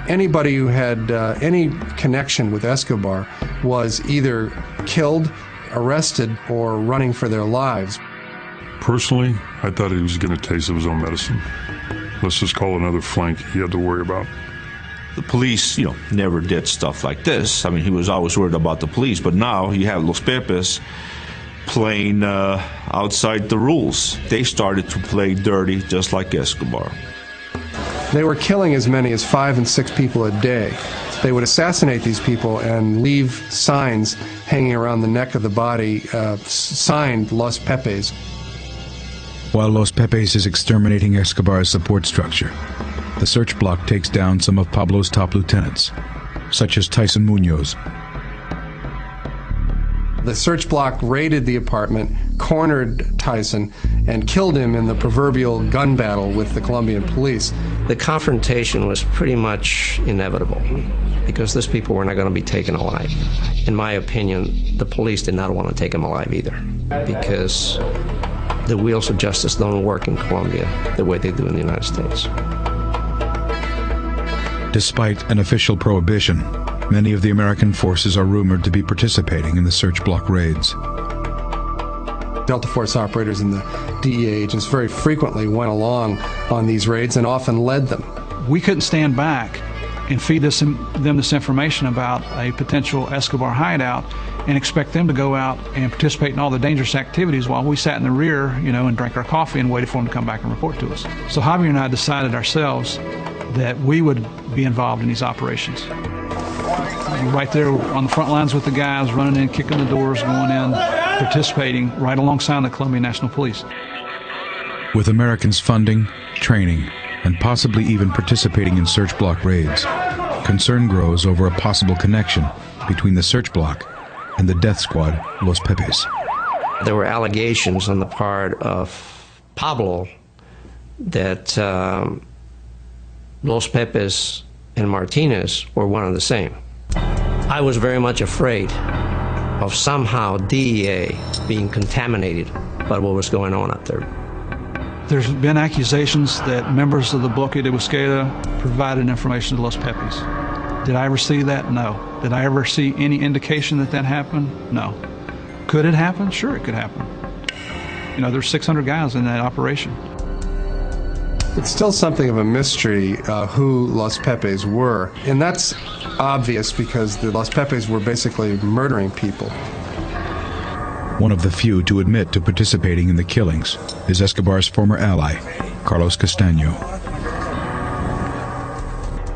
Anybody who had any connection with Escobar was either killed, arrested, or running for their lives. Personally, I thought he was getting a taste of his own medicine. Let's just call it another flank he had to worry about. The police, never did stuff like this. I mean, he was always worried about the police, but now you have Los Pepes playing outside the rules. They started to play dirty just like Escobar. They were killing as many as 5 and 6 people a day. They would assassinate these people and leave signs hanging around the neck of the body, signed Los Pepes. While Los Pepes is exterminating Escobar's support structure, the search block takes down some of Pablo's top lieutenants, such as Tyson Munoz. The search block raided the apartment, cornered Tyson, and killed him in the proverbial gun battle with the Colombian police. The confrontation was pretty much inevitable because these people were not going to be taken alive. In my opinion, the police did not want to take them alive either because the wheels of justice don't work in Colombia the way they do in the United States. Despite an official prohibition, many of the American forces are rumored to be participating in the search block raids. Delta Force operators and the DEA agents very frequently went along on these raids and often led them. We couldn't stand back and feed them this information about a potential Escobar hideout and expect them to go out and participate in all the dangerous activities while we sat in the rear, and drank our coffee and waited for them to come back and report to us. So Javier and I decided ourselves that we would be involved in these operations. Right there on the front lines with the guys, running in, kicking the doors, going in, participating right alongside the Colombian National Police. With Americans funding, training, and possibly even participating in search block raids, concern grows over a possible connection between the search block and the death squad, Los Pepes. There were allegations on the part of Pablo that Los Pepes and Martinez were one and the same. I was very much afraid of somehow DEA being contaminated by what was going on out there. There's been accusations that members of the Bloque de Busqueda provided information to Los Pepes. Did I ever see that? No. Did I ever see any indication that that happened? No. Could it happen? Sure, it could happen. There's 600 guys in that operation. It's still something of a mystery who Los Pepes were, and that's obvious because the Los Pepes were basically murdering people. One of the few to admit to participating in the killings is Escobar's former ally, Carlos Castaño.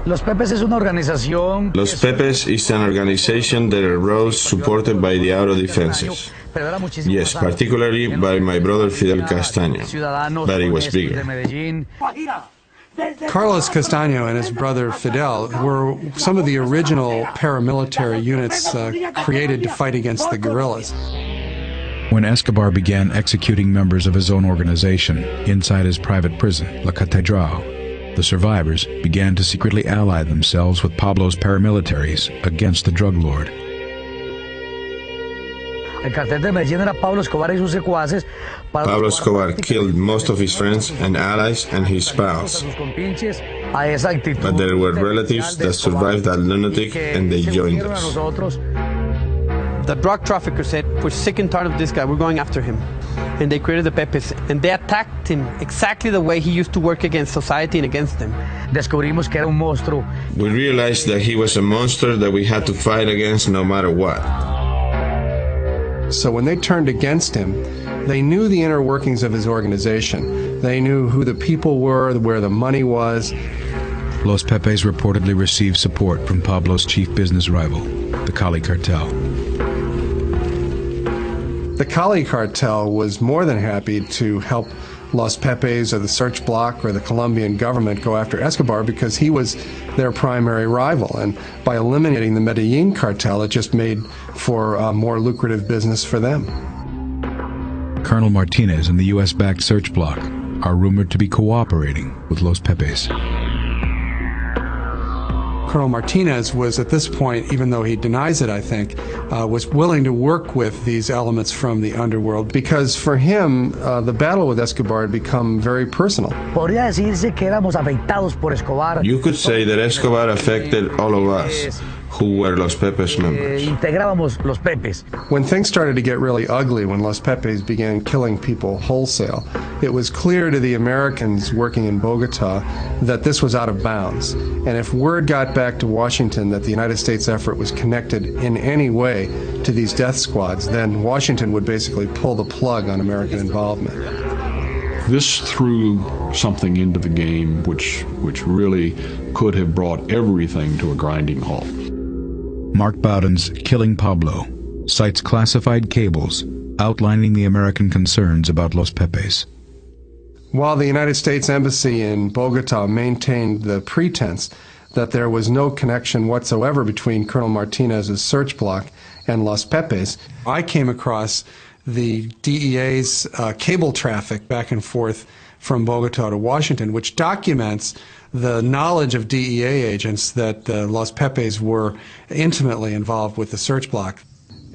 Los Pepes is an organization that arose supported by the auto defenses. Yes, particularly by my brother Fidel Castaño, but it was bigger. Carlos Castaño and his brother Fidel were some of the original paramilitary units created to fight against the guerrillas. When Escobar began executing members of his own organization inside his private prison, La Catedral, the survivors began to secretly ally themselves with Pablo's paramilitaries against the drug lord. Pablo Escobar killed most of his friends and allies and his pals. But there were relatives that survived that lunatic and they joined us. The drug traffickers said, we're sick and tired of this guy, we're going after him. And they created the Pepes, and they attacked him exactly the way he used to work against society and against them. We realized that he was a monster that we had to fight against no matter what. So when they turned against him, they knew the inner workings of his organization. They knew who the people were, where the money was. Los Pepes reportedly received support from Pablo's chief business rival, the Cali cartel. The Cali cartel was more than happy to help Los Pepes or the Search Bloc or the Colombian government go after Escobar because he was their primary rival. And by eliminating the Medellin cartel, it just made for a more lucrative business for them. Colonel Martinez and the U.S.-backed Search Bloc are rumored to be cooperating with Los Pepes. Colonel Martinez was at this point, even though he denies it, I think, was willing to work with these elements from the underworld because for him, the battle with Escobar had become very personal. You could say that Escobar affected all of us who were Los Pepes members. When things started to get really ugly, when Los Pepes began killing people wholesale, it was clear to the Americans working in Bogota that this was out of bounds. And if word got back to Washington that the United States effort was connected in any way to these death squads, then Washington would basically pull the plug on American involvement. This threw something into the game which really could have brought everything to a grinding halt. Mark Bowden's Killing Pablo cites classified cables outlining the American concerns about Los Pepes. While the United States Embassy in Bogota maintained the pretense that there was no connection whatsoever between Colonel Martinez's Search Bloc and Los Pepes, I came across the DEA's cable traffic back and forth from Bogota to Washington, which documents the knowledge of DEA agents that Los Pepes were intimately involved with the Search Bloc.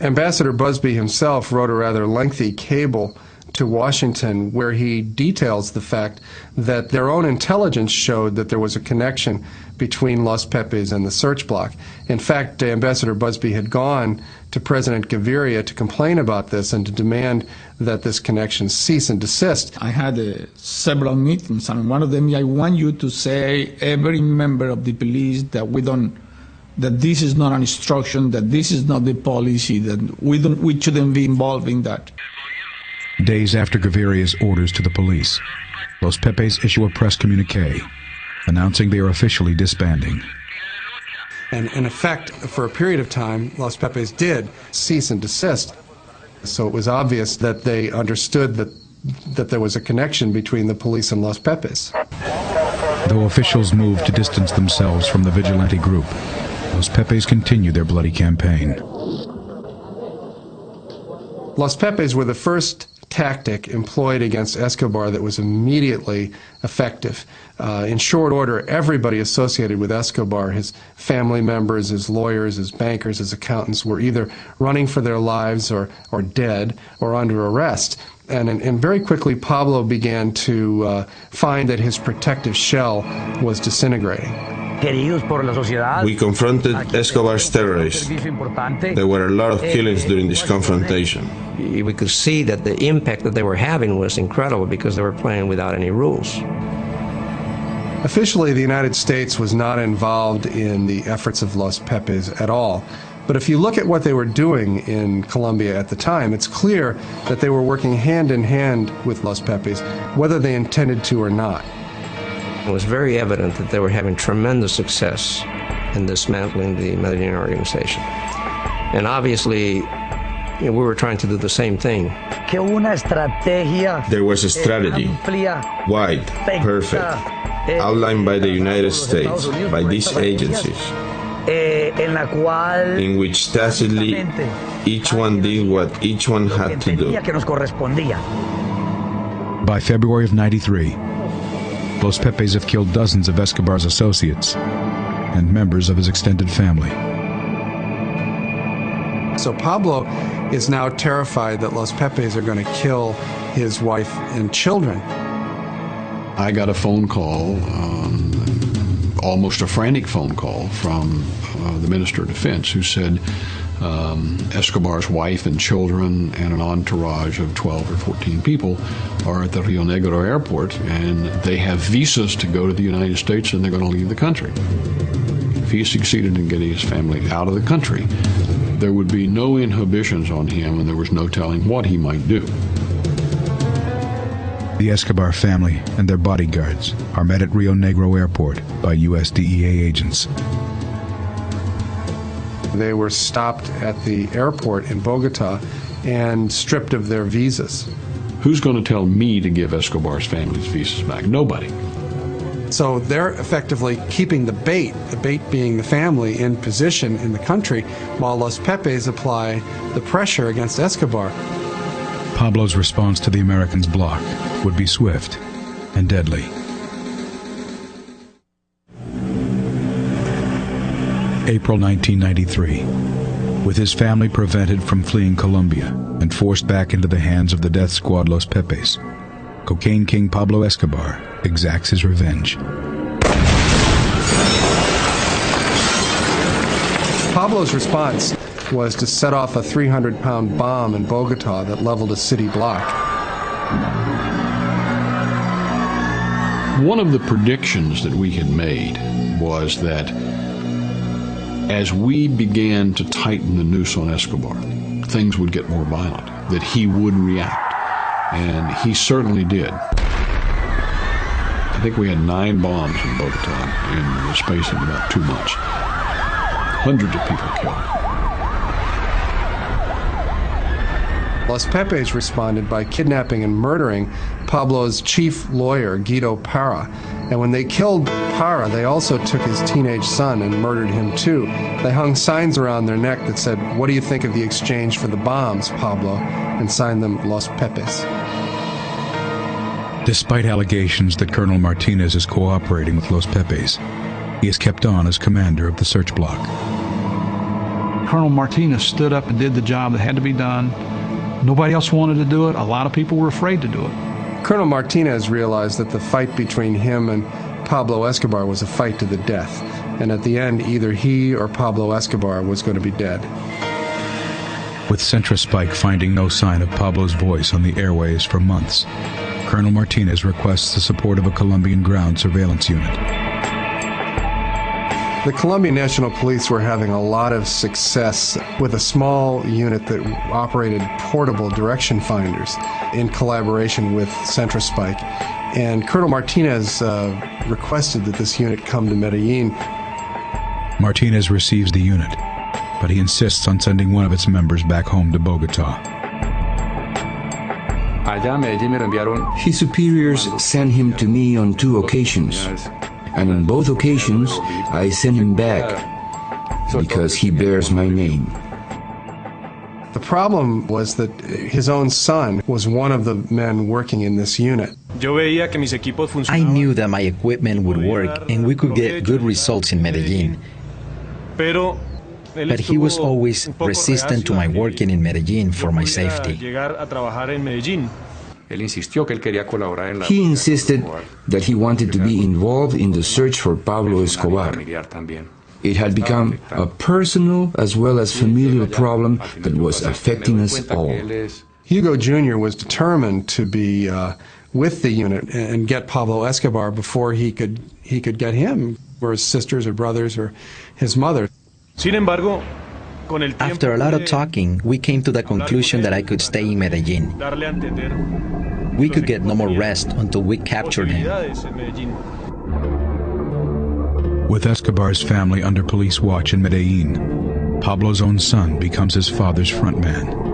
Ambassador Busby himself wrote a rather lengthy cable to Washington where he details the fact that their own intelligence showed that there was a connection between Los Pepes and the Search Bloc. In fact, Ambassador Busby had gone to President Gaviria to complain about this and to demand that this connection cease and desist. I had several meetings, and one of them, I want you to say, every member of the police, that this is not an instruction, that this is not the policy, that we shouldn't be involved in that. Days after Gaviria's orders to the police, Los Pepes issue a press communique announcing they are officially disbanding. And in effect, for a period of time, Los Pepes did cease and desist. So it was obvious that they understood that there was a connection between the police and Los Pepes. Though officials moved to distance themselves from the vigilante group, Los Pepes continued their bloody campaign. Los Pepes were the first tactic employed against Escobar that was immediately effective. In short order, everybody associated with Escobar, his family members, his lawyers, his bankers, his accountants, were either running for their lives or dead or under arrest. And very quickly, Pablo began to find that his protective shell was disintegrating. We confronted Escobar's terrorists. There were a lot of killings during this confrontation. We could see that the impact that they were having was incredible because they were playing without any rules. Officially, the United States was not involved in the efforts of Los Pepes at all. But if you look at what they were doing in Colombia at the time, it's clear that they were working hand in hand with Los Pepes, whether they intended to or not. It was very evident that they were having tremendous success in dismantling the Medellin organization. And obviously, we were trying to do the same thing. There was a strategy, wide, perfect, outlined by the United States, by these agencies, in which tacitly each one did what each one had to do. By February of '93, Los Pepes have killed dozens of Escobar's associates and members of his extended family. So Pablo is now terrified that Los Pepes are going to kill his wife and children. I got a phone call, almost a frantic phone call from the Minister of Defense, who said Escobar's wife and children and an entourage of 12 or 14 people are at the Rio Negro airport, and they have visas to go to the United States, and they're going to leave the country. If he succeeded in getting his family out of the country, there would be no inhibitions on him, and there was no telling what he might do. The Escobar family and their bodyguards are met at Rio Negro Airport by U.S. DEA agents. They were stopped at the airport in Bogota and stripped of their visas. Who's going to tell me to give Escobar's family's visas back? Nobody. So they're effectively keeping the bait being the family, in position in the country, while Los Pepes apply the pressure against Escobar. Pablo's response to the Americans' block would be swift and deadly. April 1993. With his family prevented from fleeing Colombia and forced back into the hands of the death squad Los Pepes, cocaine king Pablo Escobar exacts his revenge. Pablo's response was to set off a 300-pound bomb in Bogota that leveled a city block. One of the predictions that we had made was that as we began to tighten the noose on Escobar, things would get more violent, that he would react. And he certainly did. I think we had 9 bombs in Bogota in the space of about 2 months. Hundreds of people killed. Los Pepes responded by kidnapping and murdering Pablo's chief lawyer, Guido Parra. And when they killed Parra, they also took his teenage son and murdered him too. They hung signs around their neck that said, "What do you think of the exchange for the bombs, Pablo?" and signed them Los Pepes. Despite allegations that Colonel Martinez is cooperating with Los Pepes, he is kept on as commander of the search block. Colonel Martinez stood up and did the job that had to be done. Nobody else wanted to do it. A lot of people were afraid to do it. Colonel Martinez realized that the fight between him and Pablo Escobar was a fight to the death. And at the end, either he or Pablo Escobar was going to be dead. With Centrospike finding no sign of Pablo's voice on the airways for months, Colonel Martinez requests the support of a Colombian ground surveillance unit. The Colombian National Police were having a lot of success with a small unit that operated portable direction finders in collaboration with Centrospike. And Colonel Martinez requested that this unit come to Medellin. Martinez receives the unit, but he insists on sending one of its members back home to Bogota. His superiors sent him to me on 2 occasions. And on both occasions, I sent him back because he bears my name. The problem was that his own son was one of the men working in this unit. I knew that my equipment would work and we could get good results in Medellin. But he was always resistant to my working in Medellin for my safety. He insisted that he wanted to be involved in the search for Pablo Escobar. It had become a personal as well as familial problem that was affecting us all. Hugo Jr. was determined to be with the unit and get Pablo Escobar before he could get him, or his sisters or brothers or his mother. After a lot of talking, we came to the conclusion that I could stay in Medellin. We could get no more rest until we captured him. With Escobar's family under police watch in Medellin, Pablo's own son becomes his father's frontman.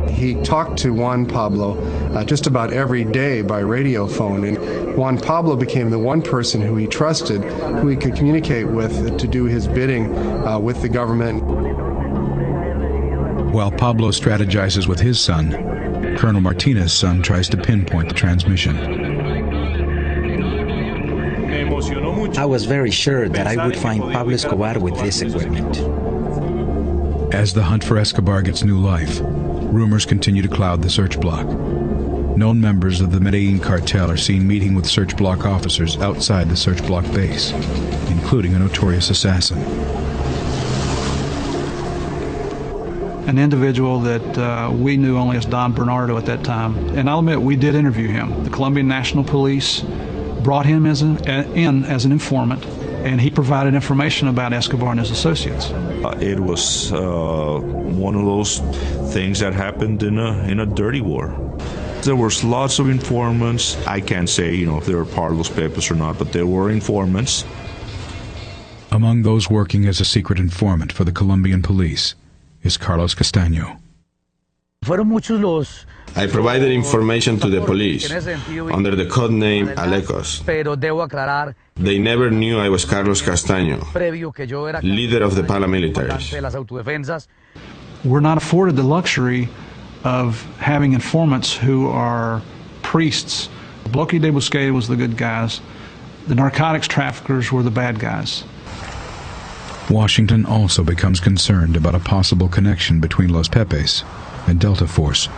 He talked to Juan Pablo just about every day by radio phone, and Juan Pablo became the one person who he trusted, who he could communicate with to do his bidding with the government. While Pablo strategizes with his son, Colonel Martinez's son tries to pinpoint the transmission. I was very sure that I would find Pablo Escobar with this equipment. As the hunt for Escobar gets new life, rumors continue to cloud the search block. Known members of the Medellin cartel are seen meeting with search block officers outside the search block base, including a notorious assassin. An individual that we knew only as Don Bernardo at that time. And I'll admit, we did interview him. The Colombian National Police brought him in as an informant, and he provided information about Escobar and his associates. It was one of those things that happened in a dirty war. There was lots of informants. I can't say, if they were part of those papers or not, but there were informants. Among those working as a secret informant for the Colombian police is Carlos Castaño. I provided information to the police under the code name Alecos. They never knew I was Carlos Castaño, leader of the paramilitaries. We're not afforded the luxury of having informants who are priests. Bloque de Busquets was the good guys. The narcotics traffickers were the bad guys. Washington also becomes concerned about a possible connection between Los Pepes and Delta Force.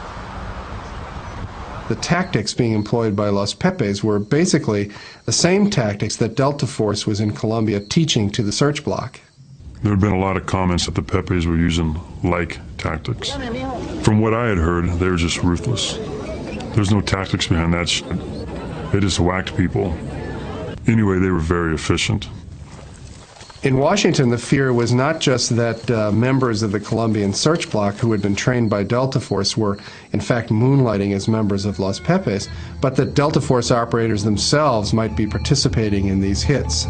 The tactics being employed by Los Pepes were basically the same tactics that Delta Force was in Colombia teaching to the search block. There had been a lot of comments that the Pepes were using like tactics. From what I had heard, they were just ruthless. There's no tactics behind that shit. They just whacked people. Anyway, they were very efficient. In Washington, the fear was not just that members of the Colombian search block who had been trained by Delta Force were, in fact, moonlighting as members of Los Pepes, but that Delta Force operators themselves might be participating in these hits.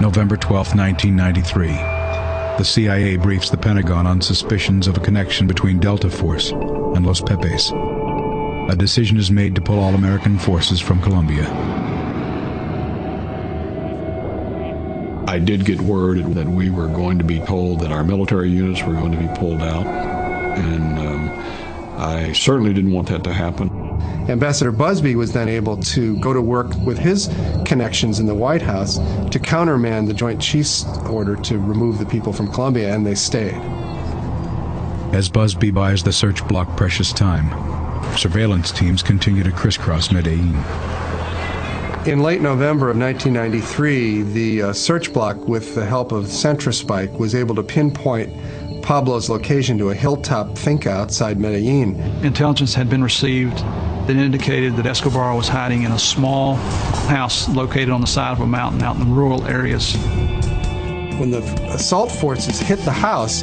November 12, 1993. The CIA briefs the Pentagon on suspicions of a connection between Delta Force and Los Pepes. A decision is made to pull all American forces from Colombia. I did get word that we were going to be told that our military units were going to be pulled out, and I certainly didn't want that to happen. Ambassador Busby was then able to go to work with his connections in the White House to countermand the Joint Chiefs order to remove the people from Colombia, and they stayed. As Busby buys the search block precious time, surveillance teams continue to crisscross Medellin. In late November of 1993, the search block, with the help of Centrospike, was able to pinpoint Pablo's location to a hilltop finca outside Medellin. Intelligence had been received that indicated that Escobar was hiding in a small house located on the side of a mountain out in the rural areas. When the assault forces hit the house,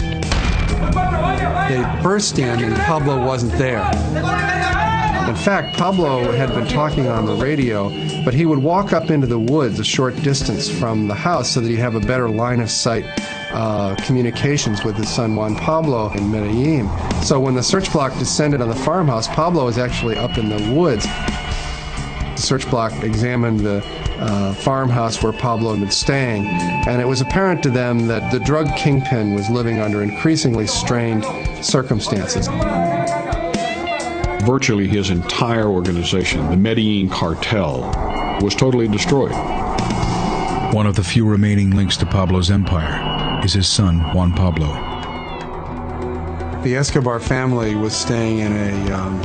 they burst in and Pablo wasn't there. In fact, Pablo had been talking on the radio, but he would walk up into the woods a short distance from the house so that he'd have a better line of sight communications with his son Juan Pablo in Medellin. So when the search block descended on the farmhouse, Pablo was actually up in the woods. The search block examined the farmhouse where Pablo had been staying, and it was apparent to them that the drug kingpin was living under increasingly strained circumstances. Virtually his entire organization, the Medellin cartel, was totally destroyed. One of the few remaining links to Pablo's empire is his son, Juan Pablo. The Escobar family was staying in an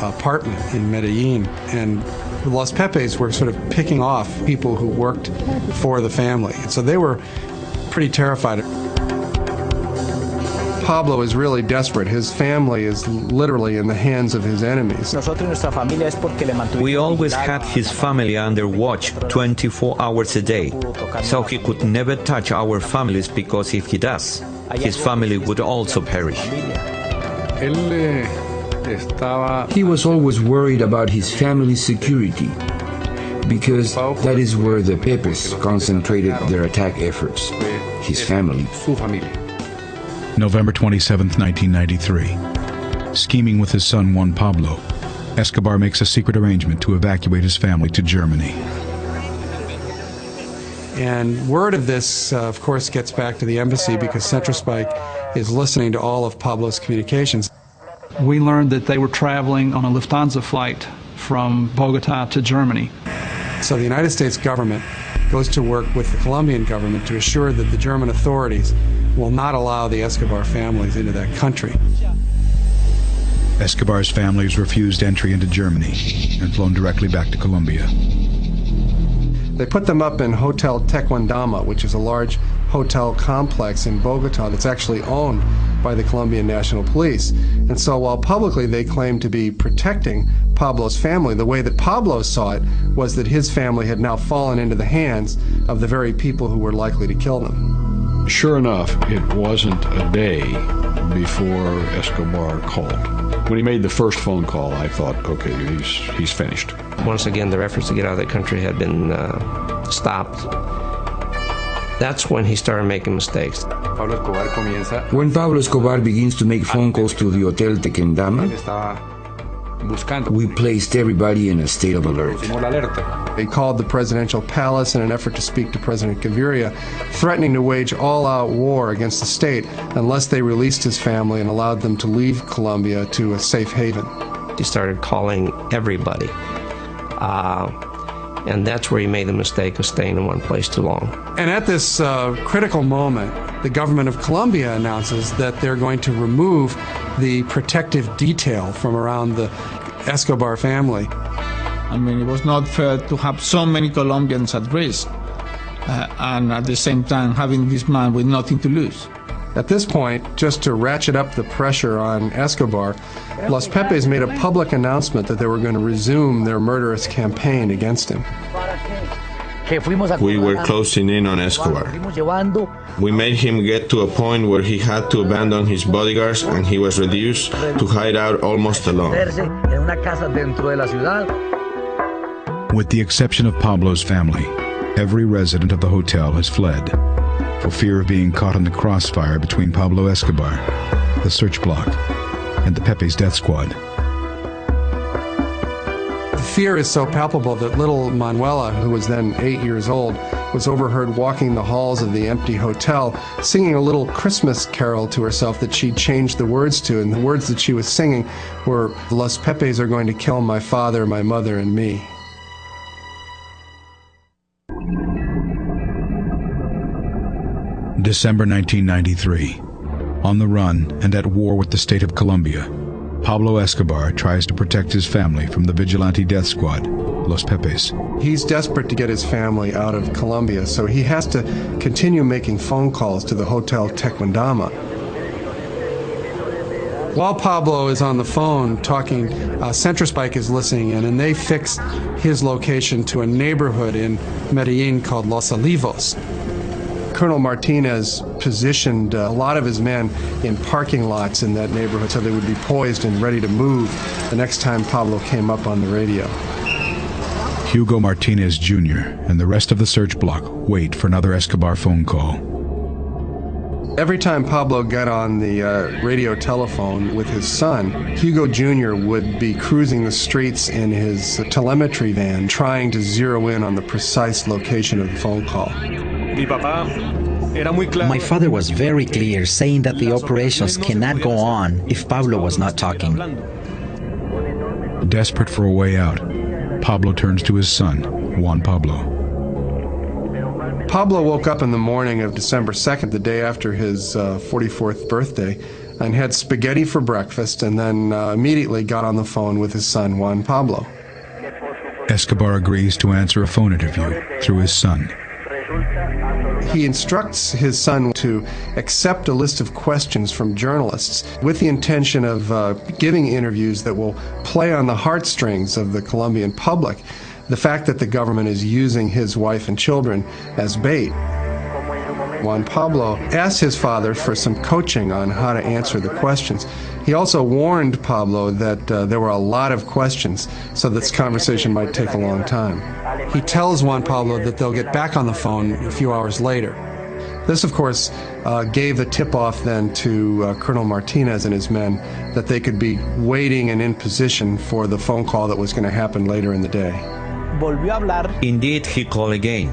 apartment in Medellin, and the Los Pepes were sort of picking off people who worked for the family. And so they were pretty terrified. Pablo is really desperate. His family is literally in the hands of his enemies. We always had his family under watch 24 hours a day, so he could never touch our families, because if he does, his family would also perish. He was always worried about his family's security, because that is where the Pepes concentrated their attack efforts, his family. November 27, 1993. Scheming with his son Juan Pablo, Escobar makes a secret arrangement to evacuate his family to Germany. And word of this, of course, gets back to the embassy, because Centrospike is listening to all of Pablo's communications. We learned that they were traveling on a Lufthansa flight from Bogota to Germany. So the United States government goes to work with the Colombian government to assure that the German authorities will not allow the Escobar families into that country. Escobar's family is refused entry into Germany and flown directly back to Colombia. They put them up in Hotel Tequendama, which is a large hotel complex in Bogota that's actually owned by the Colombian National Police. And so while publicly they claimed to be protecting Pablo's family, the way that Pablo saw it was that his family had now fallen into the hands of the very people who were likely to kill them. Sure enough, it wasn't a day before Escobar called. When he made the first phone call, I thought, okay, he's finished. Once again, their efforts to get out of the country had been stopped. That's when he started making mistakes. When Pablo Escobar begins to make phone calls to the Hotel Tequendama, we placed everybody in a state of alert. He called the presidential palace in an effort to speak to President Gaviria, threatening to wage all-out war against the state unless they released his family and allowed them to leave Colombia to a safe haven. He started calling everybody. And that's where he made the mistake of staying in one place too long. And at this critical moment, the government of Colombia announces that they're going to remove the protective detail from around the Escobar family. I mean, it was not fair to have so many Colombians at risk, and at the same time having this man with nothing to lose. At this point, just to ratchet up the pressure on Escobar, Los Pepes made a public announcement that they were going to resume their murderous campaign against him. We were closing in on Escobar. We made him get to a point where he had to abandon his bodyguards and he was reduced to hide out almost alone. With the exception of Pablo's family, every resident of the hotel has fled for fear of being caught in the crossfire between Pablo Escobar, the search block, and the Pepe's death squad. The fear is so palpable that little Manuela, who was then 8 years old, was overheard walking the halls of the empty hotel, singing a little Christmas carol to herself that she changed the words to, and the words that she was singing were, "Los Pepes are going to kill my father, my mother, and me." December 1993. On the run and at war with the state of Colombia, Pablo Escobar tries to protect his family from the vigilante death squad, Los Pepes. He's desperate to get his family out of Colombia, so he has to continue making phone calls to the Hotel Tequendama. While Pablo is on the phone talking, Centrospike is listening in, and they fix his location to a neighborhood in Medellin called Los Olivos. Colonel Martinez positioned a lot of his men in parking lots in that neighborhood so they would be poised and ready to move the next time Pablo came up on the radio. Hugo Martinez Jr. and the rest of the search block wait for another Escobar phone call. Every time Pablo got on the radio telephone with his son, Hugo Jr. would be cruising the streets in his telemetry van trying to zero in on the precise location of the phone call. My father was very clear, saying that the operations cannot go on if Pablo was not talking. Desperate for a way out, Pablo turns to his son, Juan Pablo. Pablo woke up in the morning of December 2nd, the day after his 44th birthday, and had spaghetti for breakfast, and then immediately got on the phone with his son, Juan Pablo. Escobar agrees to answer a phone interview through his son. He instructs his son to accept a list of questions from journalists with the intention of giving interviews that will play on the heartstrings of the Colombian public. The fact that the government is using his wife and children as bait. Juan Pablo asked his father for some coaching on how to answer the questions. He also warned Pablo that there were a lot of questions, so this conversation might take a long time. He tells Juan Pablo that they'll get back on the phone a few hours later. This, of course, gave the tip-off then to Colonel Martinez and his men that they could be waiting and in position for the phone call that was going to happen later in the day. Indeed, he called again.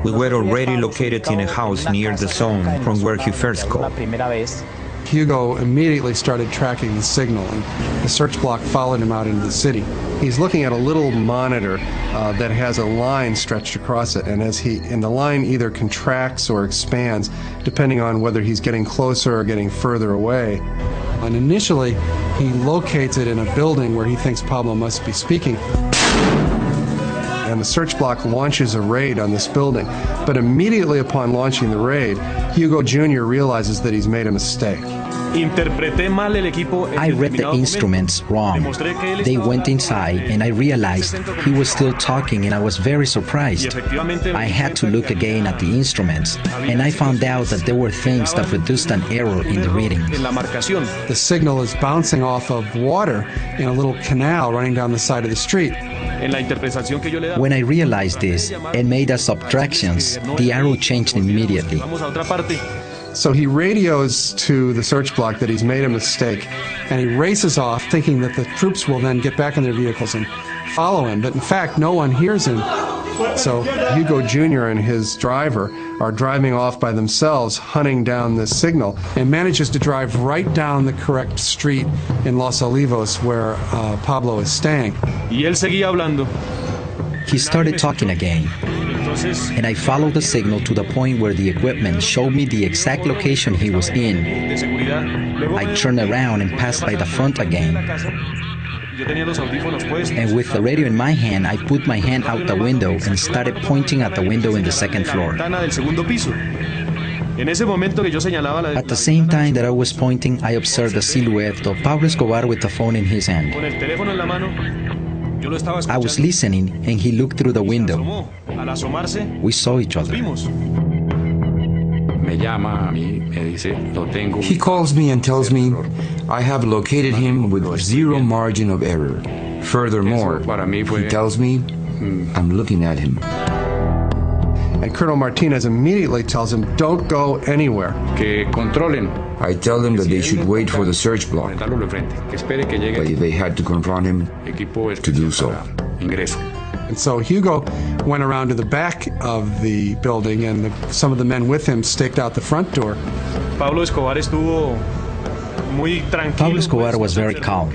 We were already located in a house near the zone from where he first called. Hugo immediately started tracking the signal, and the search block followed him out into the city. He's looking at a little monitor that has a line stretched across it, and the line either contracts or expands depending on whether he's getting closer or getting further away. And initially, he locates it in a building where he thinks Pablo must be speaking. And the search block launches a raid on this building. But immediately upon launching the raid, Hugo Jr. realizes that he's made a mistake. I read the instruments wrong. They went inside and I realized he was still talking, and I was very surprised. I had to look again at the instruments, and I found out that there were things that produced an error in the readings. The signal is bouncing off of water in a little canal running down the side of the street. When I realized this and made the subtractions, the arrow changed immediately. So he radios to the search block that he's made a mistake, and he races off thinking that the troops will then get back in their vehicles and follow him. But in fact, no one hears him. So Hugo Jr. and his driver are driving off by themselves, hunting down this signal, and manages to drive right down the correct street in Los Olivos where Pablo is staying. He started talking again, and I followed the signal to the point where the equipment showed me the exact location he was in. I turned around and passed by the front again. And with the radio in my hand, I put my hand out the window and started pointing at the window in the second floor. At the same time that I was pointing, I observed the silhouette of Pablo Escobar with the phone in his hand. I was listening, and he looked through the window. We saw each other. He calls me and tells me I have located him with zero margin of error. Furthermore, he tells me I'm looking at him. And Colonel Martinez immediately tells him, don't go anywhere. I tell them that they should wait for the search block, but if they had to confront him, to do so. And so Hugo went around to the back of the building, and some of the men with him staked out the front door. Pablo Escobar was very calm.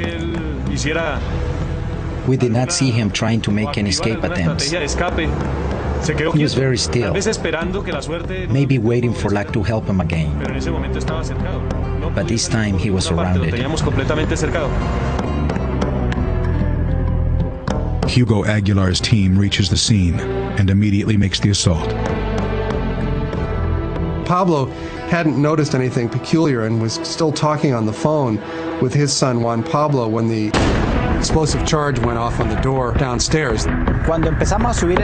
We did not see him trying to make any escape attempts. He was very still, maybe waiting for luck to help him again. But this time he was surrounded. Hugo Aguilar's team reaches the scene and immediately makes the assault. Pablo hadn't noticed anything peculiar and was still talking on the phone with his son Juan Pablo when the explosive charge went off on the door downstairs.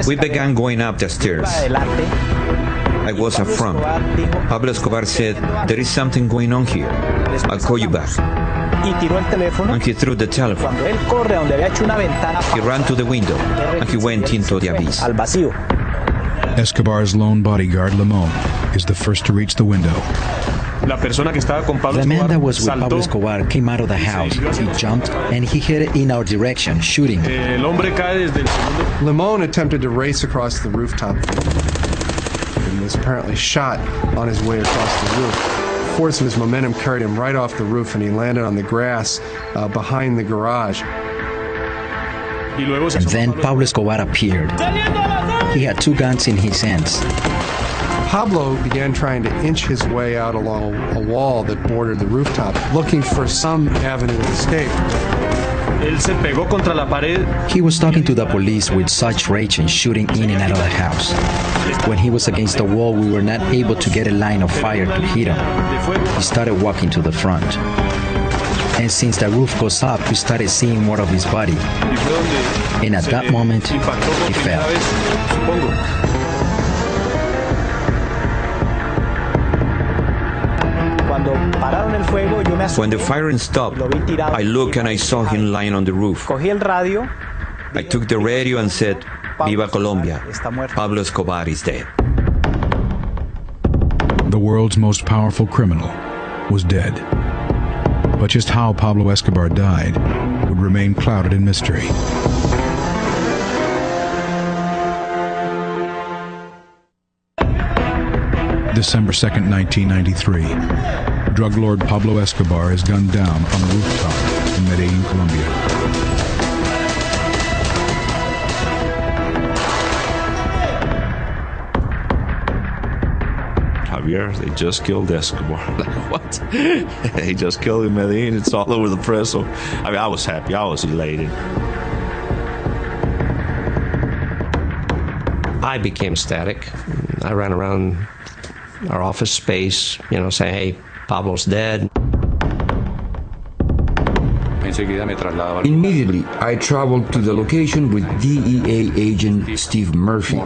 We began going up the stairs. I was up front. Pablo Escobar said, "There is something going on here. I'll call you back." And he threw the telephone. He ran to the window and he went into the abyss. Escobar's lone bodyguard, Limon, is the first to reach the window. The man that was with Pablo Escobar came out of the house. He jumped and he headed in our direction, shooting. Limon attempted to race across the rooftop and was apparently shot on his way across the roof. The force of his momentum carried him right off the roof, and he landed on the grass behind the garage. And then Pablo Escobar appeared. He had two guns in his hands. Pablo began trying to inch his way out along a wall that bordered the rooftop, looking for some avenue of escape. He was talking to the police with such rage and shooting in and out of the house. When he was against the wall, we were not able to get a line of fire to hit him. He started walking to the front. And since the roof goes up, we started seeing more of his body. And at that moment, he fell. When the firing stopped, I looked and I saw him lying on the roof. I took the radio and said, "Viva Colombia, Pablo Escobar is dead." The world's most powerful criminal was dead. But just how Pablo Escobar died would remain clouded in mystery. December 2nd, 1993. Drug lord Pablo Escobar is gunned down on a rooftop in Medellin, Colombia. Javier, they just killed Escobar. What? They just killed him in Medellin. It's all over the press. So, I mean, I was happy. I was elated. I became static. I ran around our office space, saying, "Hey, Pablo's dead." Immediately, I traveled to the location with DEA agent Steve Murphy.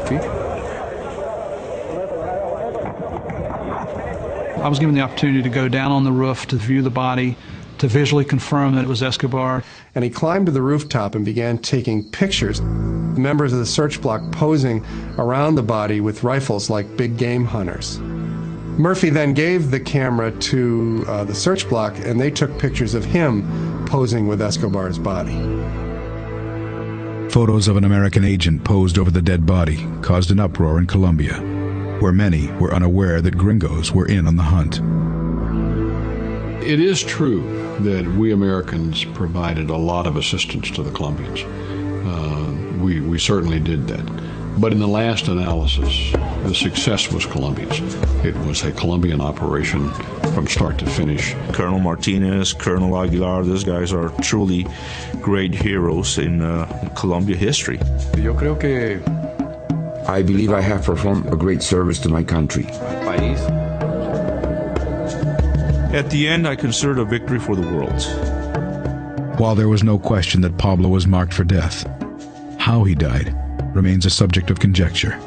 I was given the opportunity to go down on the roof to view the body, to visually confirm that it was Escobar. And he climbed to the rooftop and began taking pictures. Members of the search block posing around the body with rifles like big game hunters. Murphy then gave the camera to the search block, and they took pictures of him posing with Escobar's body. Photos of an American agent posed over the dead body caused an uproar in Colombia, where many were unaware that gringos were in on the hunt. It is true that we Americans provided a lot of assistance to the Colombians. We certainly did that. But in the last analysis, the success was Colombia's. It was a Colombian operation from start to finish. Colonel Martinez, Colonel Aguilar, those guys are truly great heroes in Colombia history. I believe I have performed a great service to my country. At the end, I consider it a victory for the world. While there was no question that Pablo was marked for death, how he died remains a subject of conjecture.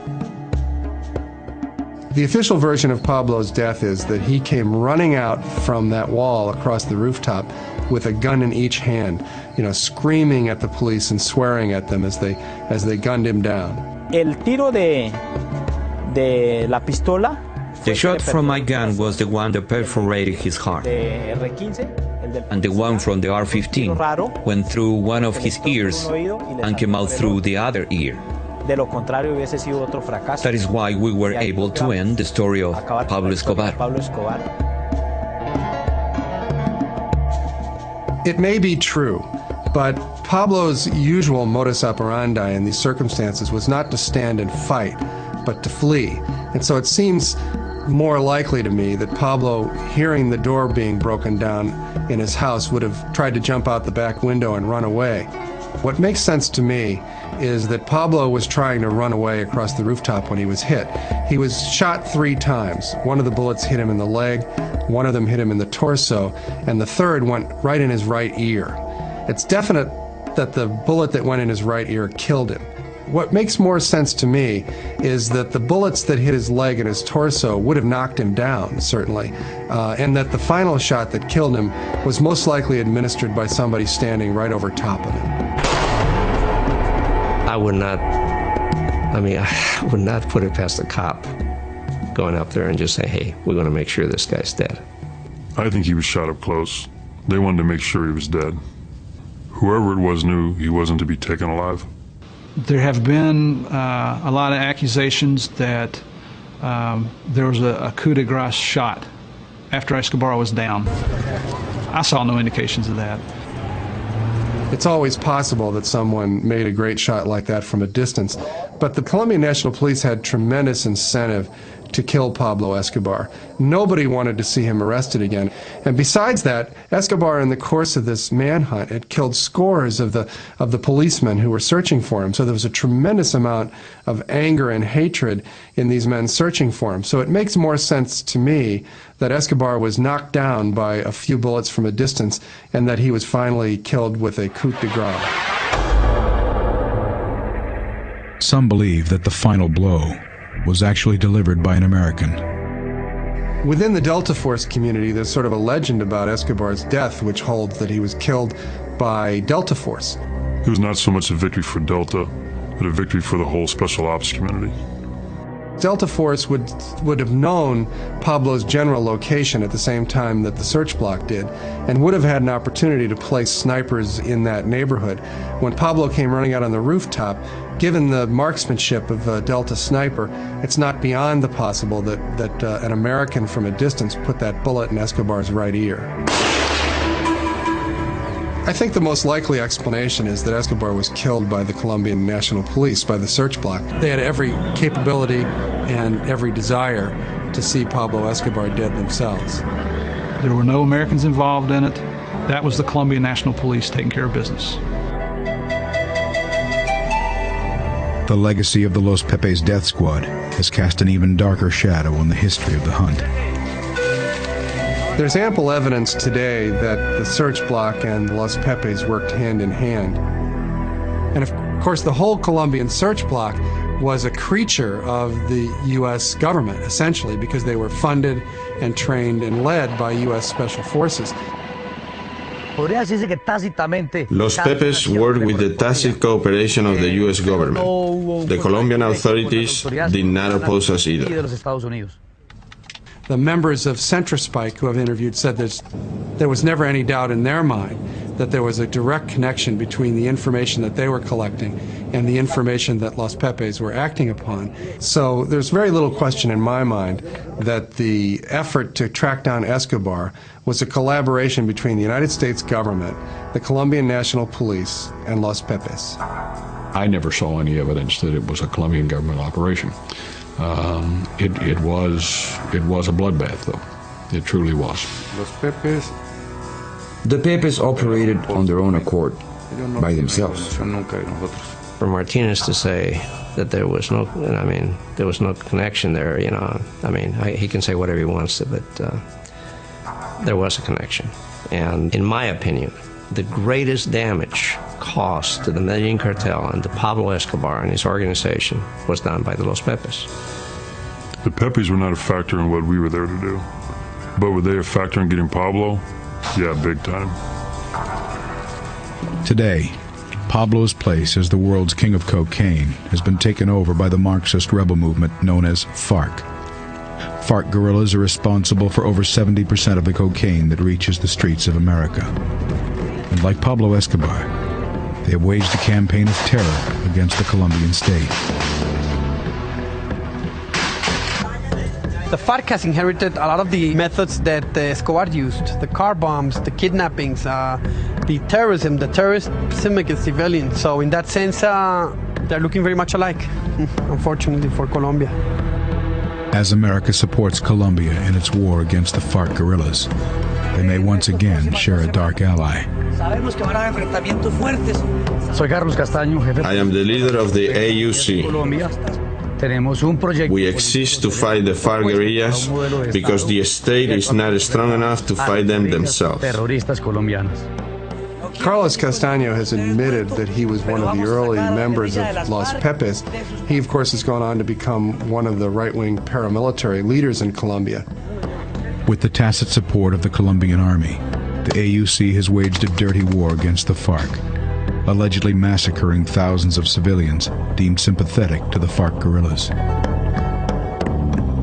The official version of Pablo's death is that he came running out from that wall across the rooftop with a gun in each hand, screaming at the police and swearing at them as they gunned him down. El tiro de la pistola. The shot from my gun was the one that perforated his heart, and the one from the R-15 went through one of his ears and came out through the other ear. That is why we were able to end the story of Pablo Escobar. It may be true, but Pablo's usual modus operandi in these circumstances was not to stand and fight, but to flee. And so it seems more likely to me that Pablo, hearing the door being broken down in his house, would have tried to jump out the back window and run away. What makes sense to me is that Pablo was trying to run away across the rooftop when he was hit. He was shot 3 times. One of the bullets hit him in the leg, one of them hit him in the torso, and the third went right in his right ear. It's definite that the bullet that went in his right ear killed him. What makes more sense to me is that the bullets that hit his leg and his torso would have knocked him down, certainly, and that the final shot that killed him was most likely administered by somebody standing right over top of him. I would not put it past the cop going up there and just say, hey, we're going to make sure this guy's dead. I think he was shot up close. They wanted to make sure he was dead. Whoever it was knew he wasn't to be taken alive. There have been a lot of accusations that there was a coup de grace shot after Escobar was down. I saw no indications of that. It's always possible that someone made a great shot like that from a distance, but the Colombian National Police had tremendous incentive to kill Pablo Escobar. Nobody wanted to see him arrested again. And besides that, Escobar, in the course of this manhunt, had killed scores of the policemen who were searching for him. So there was a tremendous amount of anger and hatred in these men searching for him. So it makes more sense to me that Escobar was knocked down by a few bullets from a distance and that he was finally killed with a coup de grace. Some believe that the final blow was actually delivered by an American. Within the Delta Force community, there's sort of a legend about Escobar's death, which holds that he was killed by Delta Force. It was not so much a victory for Delta, but a victory for the whole special ops community. Delta Force would have known Pablo's general location at the same time that the search block did, and would have had an opportunity to place snipers in that neighborhood. When Pablo came running out on the rooftop, given the marksmanship of a Delta sniper, it's not beyond the possible that an American from a distance put that bullet in Escobar's right ear. I think the most likely explanation is that Escobar was killed by the Colombian National Police, by the search block. They had every capability and every desire to see Pablo Escobar dead themselves. There were no Americans involved in it. That was the Colombian National Police taking care of business. The legacy of the Los Pepes death squad has cast an even darker shadow on the history of the hunt. There's ample evidence today that the search block and the Los Pepes worked hand in hand. And of course, the whole Colombian search block was a creature of the U.S. government, essentially, because they were funded and trained and led by U.S. Special Forces. Los Pepes worked with the tacit cooperation of the U.S. government. The Colombian authorities did not oppose us either. The members of Centrospike who I've interviewed said that there was never any doubt in their mind that there was a direct connection between the information that they were collecting and the information that Los Pepes were acting upon. So there's very little question in my mind that the effort to track down Escobar was a collaboration between the United States government, the Colombian National Police, and Los Pepes. I never saw any evidence that it was a Colombian government operation. It was a bloodbath, though. It truly was. Los Pepes. The Pepes operated on their own accord, by themselves. For Martinez to say that there was no, there was no connection there, he can say whatever he wants to, but there was a connection. And in my opinion, the greatest damage caused to the Medellin cartel and to Pablo Escobar and his organization was done by the Los Pepes. The Pepes were not a factor in what we were there to do. But were they a factor in getting Pablo? Yeah, big time. Today, Pablo's place as the world's king of cocaine has been taken over by the Marxist rebel movement known as FARC. FARC guerrillas are responsible for over 70% of the cocaine that reaches the streets of America. And like Pablo Escobar, they have waged a campaign of terror against the Colombian state. The FARC has inherited a lot of the methods that Escobar used, the car bombs, the kidnappings, the terrorism against civilians. So in that sense, they're looking very much alike, unfortunately for Colombia. As America supports Colombia in its war against the FARC guerrillas, they may once again share a dark ally. I am the leader of the AUC. We exist to fight the FARC guerrillas because the state is not strong enough to fight them themselves. Carlos Castaño has admitted that he was one of the early members of Los Pepes. He, of course, has gone on to become one of the right-wing paramilitary leaders in Colombia. With the tacit support of the Colombian army, the AUC has waged a dirty war against the FARC, allegedly massacring thousands of civilians deemed sympathetic to the FARC guerrillas.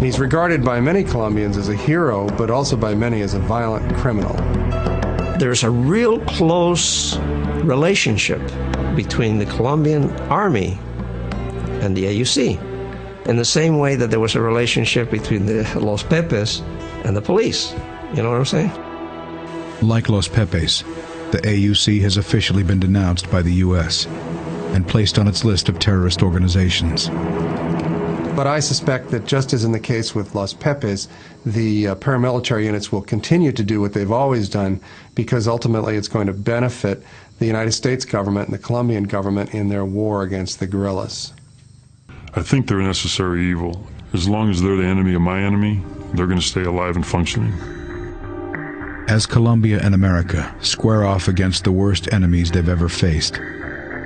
He's regarded by many Colombians as a hero, but also by many as a violent criminal. There's a real close relationship between the Colombian army and the AUC, in the same way that there was a relationship between the Los Pepes and the police. You know what I'm saying? Like Los Pepes, the AUC has officially been denounced by the U.S. and placed on its list of terrorist organizations. But I suspect that just as in the case with Los Pepes, the paramilitary units will continue to do what they've always done because ultimately it's going to benefit the United States government and the Colombian government in their war against the guerrillas. I think they're a necessary evil. As long as they're the enemy of my enemy, they're going to stay alive and functioning. As Colombia and America square off against the worst enemies they've ever faced,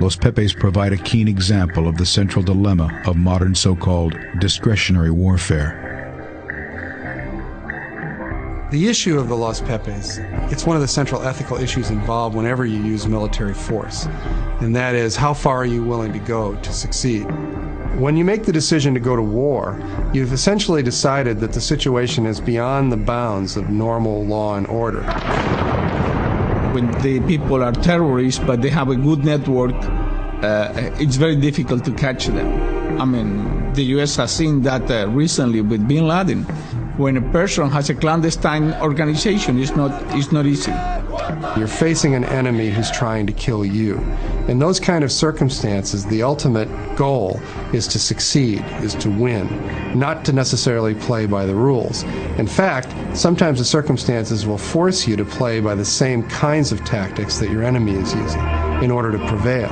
Los Pepes provide a keen example of the central dilemma of modern so-called discretionary warfare. The issue of the Los Pepes, it's one of the central ethical issues involved whenever you use military force, and that is how far are you willing to go to succeed. When you make the decision to go to war, you've essentially decided that the situation is beyond the bounds of normal law and order. When the people are terrorists, but they have a good network, it's very difficult to catch them. I mean, the U.S. has seen that recently with bin Laden. When a person has a clandestine organization, it's not easy. You're facing an enemy who's trying to kill you. In those kind of circumstances, the ultimate goal is to succeed, is to win, not to necessarily play by the rules. In fact, sometimes the circumstances will force you to play by the same kinds of tactics that your enemy is using in order to prevail.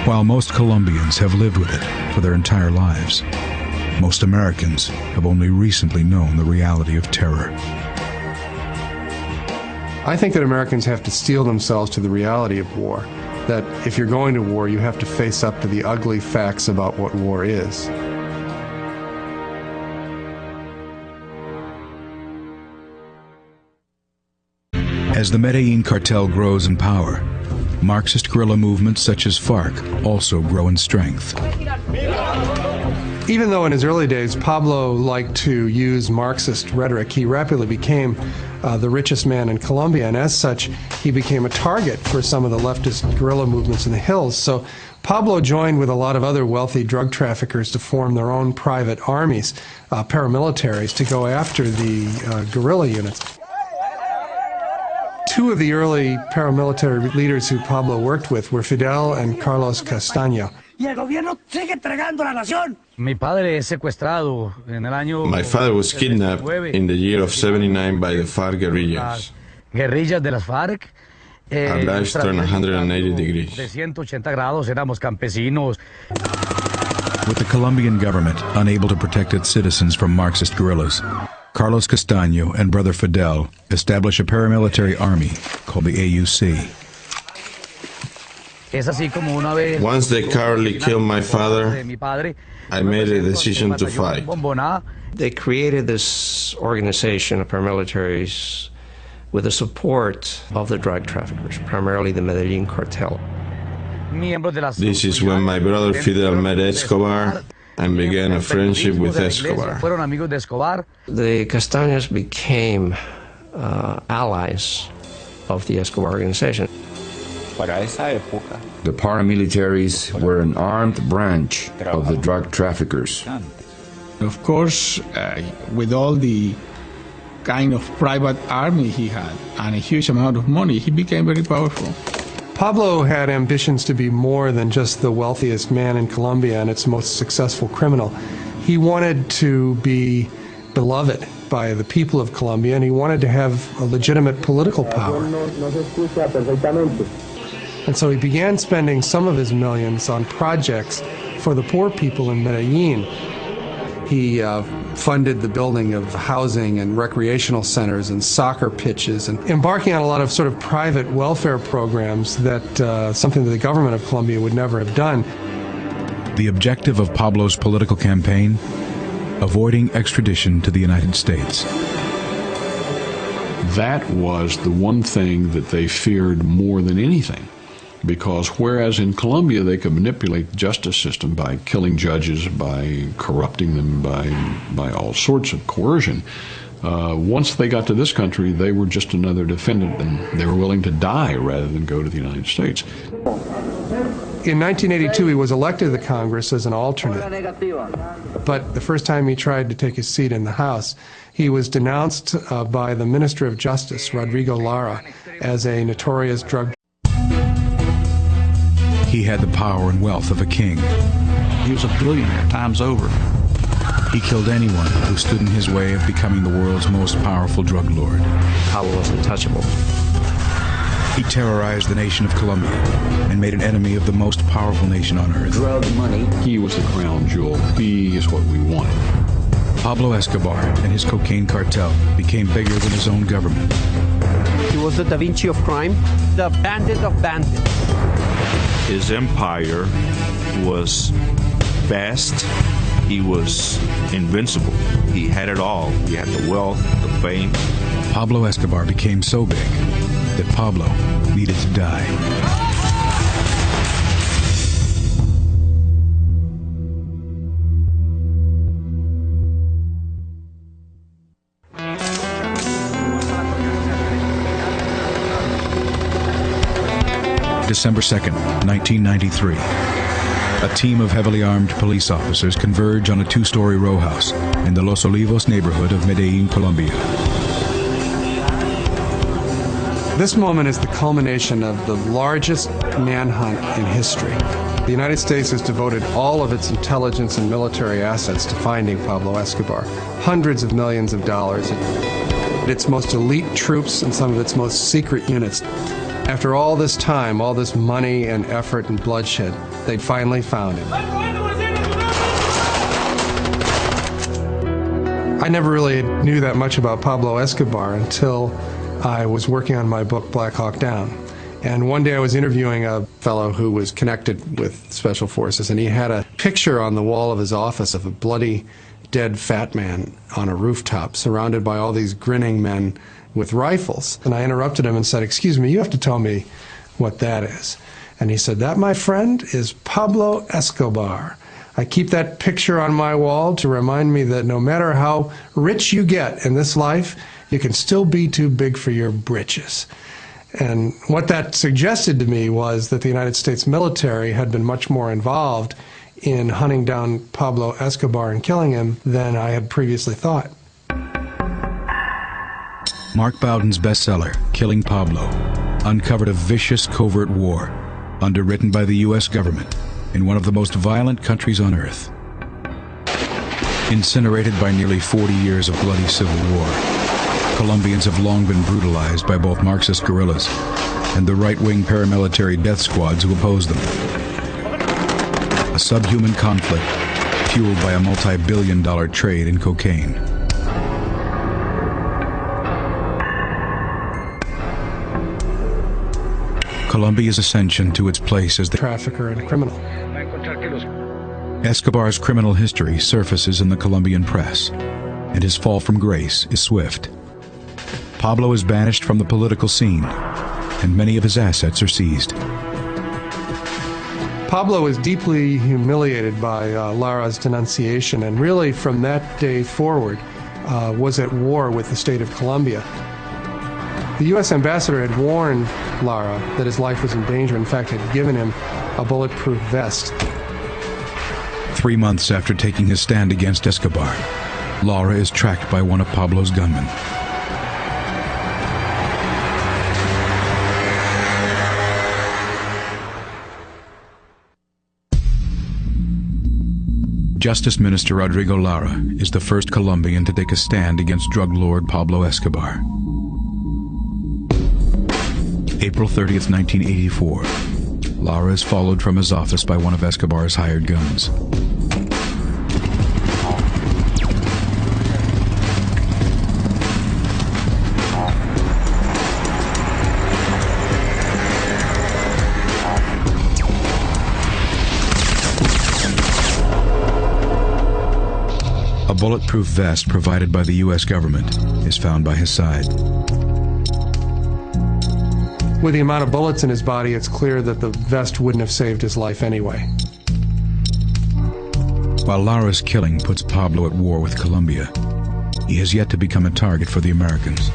While most Colombians have lived with it for their entire lives, most Americans have only recently known the reality of terror. I think that Americans have to steel themselves to the reality of war, that if you're going to war, you have to face up to the ugly facts about what war is. As the Medellin cartel grows in power, Marxist guerrilla movements such as FARC also grow in strength. Even though in his early days Pablo liked to use Marxist rhetoric, he rapidly became the richest man in Colombia, and as such, he became a target for some of the leftist guerrilla movements in the hills. So Pablo joined with a lot of other wealthy drug traffickers to form their own private armies, paramilitaries, to go after the guerrilla units. Two of the early paramilitary leaders who Pablo worked with were Fidel and Carlos Castaño. My father was kidnapped in the year of '79 by the FARC guerrillas. Our lives turned 180 degrees. With the Colombian government unable to protect its citizens from Marxist guerrillas, Carlos Castaño and brother Fidel establish a paramilitary army called the AUC. Once they cowardly killed my father, I made a decision to fight. They created this organization of paramilitaries with the support of the drug traffickers, primarily the Medellin cartel. This is when my brother Fidel met Escobar and began a friendship with Escobar. The Castaños became allies of the Escobar organization. The paramilitaries were an armed branch of the drug traffickers. Of course, with all the kind of private army he had and a huge amount of money, he became very powerful. Pablo had ambitions to be more than just the wealthiest man in Colombia and its most successful criminal. He wanted to be beloved by the people of Colombia, and he wanted to have a legitimate political power. And so he began spending some of his millions on projects for the poor people in Medellin. He funded the building of housing and recreational centers and soccer pitches, and embarking on a lot of sort of private welfare programs that something that the government of Colombia would never have done. The objective of Pablo's political campaign? Avoiding extradition to the United States. That was the one thing that they feared more than anything. Because whereas in Colombia they could manipulate the justice system by killing judges, by corrupting them, by all sorts of coercion, once they got to this country, they were just another defendant, and they were willing to die rather than go to the United States. In 1982, he was elected to the Congress as an alternate. But the first time he tried to take his seat in the House, he was denounced by the Minister of Justice, Rodrigo Lara, as a notorious drug. He had the power and wealth of a king. He was a billionaire times over. He killed anyone who stood in his way of becoming the world's most powerful drug lord. Pablo was untouchable. He terrorized the nation of Colombia and made an enemy of the most powerful nation on earth. Drug money. He was the crown jewel. He is what we wanted. Pablo Escobar and his cocaine cartel became bigger than his own government. He was the Da Vinci of crime, the bandit of bandits. His empire was vast. He was invincible. He had it all. He had the wealth, the fame. Pablo Escobar became so big that Pablo needed to die. December 2nd, 1993. A team of heavily armed police officers converge on a two-story row house in the Los Olivos neighborhood of Medellin, Colombia. This moment is the culmination of the largest manhunt in history. The United States has devoted all of its intelligence and military assets to finding Pablo Escobar. Hundreds of millions of dollars. Its most elite troops and some of its most secret units. After all this time, all this money and effort and bloodshed, they finally found him. I never really knew that much about Pablo Escobar until I was working on my book, Black Hawk Down. And one day I was interviewing a fellow who was connected with Special Forces, and he had a picture on the wall of his office of a bloody dead fat man on a rooftop surrounded by all these grinning men with rifles. And I interrupted him and said, "Excuse me, you have to tell me what that is." And he said, "That, my friend, is Pablo Escobar. I keep that picture on my wall to remind me that no matter how rich you get in this life, you can still be too big for your britches." And what that suggested to me was that the United States military had been much more involved in hunting down Pablo Escobar and killing him than I had previously thought. Mark Bowden's bestseller, Killing Pablo, uncovered a vicious covert war underwritten by the U.S. government in one of the most violent countries on earth. Incinerated by nearly 40 years of bloody civil war, Colombians have long been brutalized by both Marxist guerrillas and the right-wing paramilitary death squads who oppose them. A subhuman conflict fueled by a multi-billion-dollar trade in cocaine. Colombia's ascension to its place as the trafficker and criminal. Escobar's criminal history surfaces in the Colombian press, and his fall from grace is swift. Pablo is banished from the political scene, and many of his assets are seized. Pablo was deeply humiliated by Lara's denunciation, and really from that day forward was at war with the state of Colombia. The U.S. ambassador had warned Lara that his life was in danger, in fact had given him a bulletproof vest. 3 months after taking his stand against Escobar, Lara is tracked by one of Pablo's gunmen. Justice Minister Rodrigo Lara is the first Colombian to take a stand against drug lord Pablo Escobar. April 30th, 1984. Lara is followed from his office by one of Escobar's hired guns. A bulletproof vest provided by the U.S. government is found by his side. With the amount of bullets in his body, it's clear that the vest wouldn't have saved his life anyway. While Lara's killing puts Pablo at war with Colombia, he has yet to become a target for the Americans.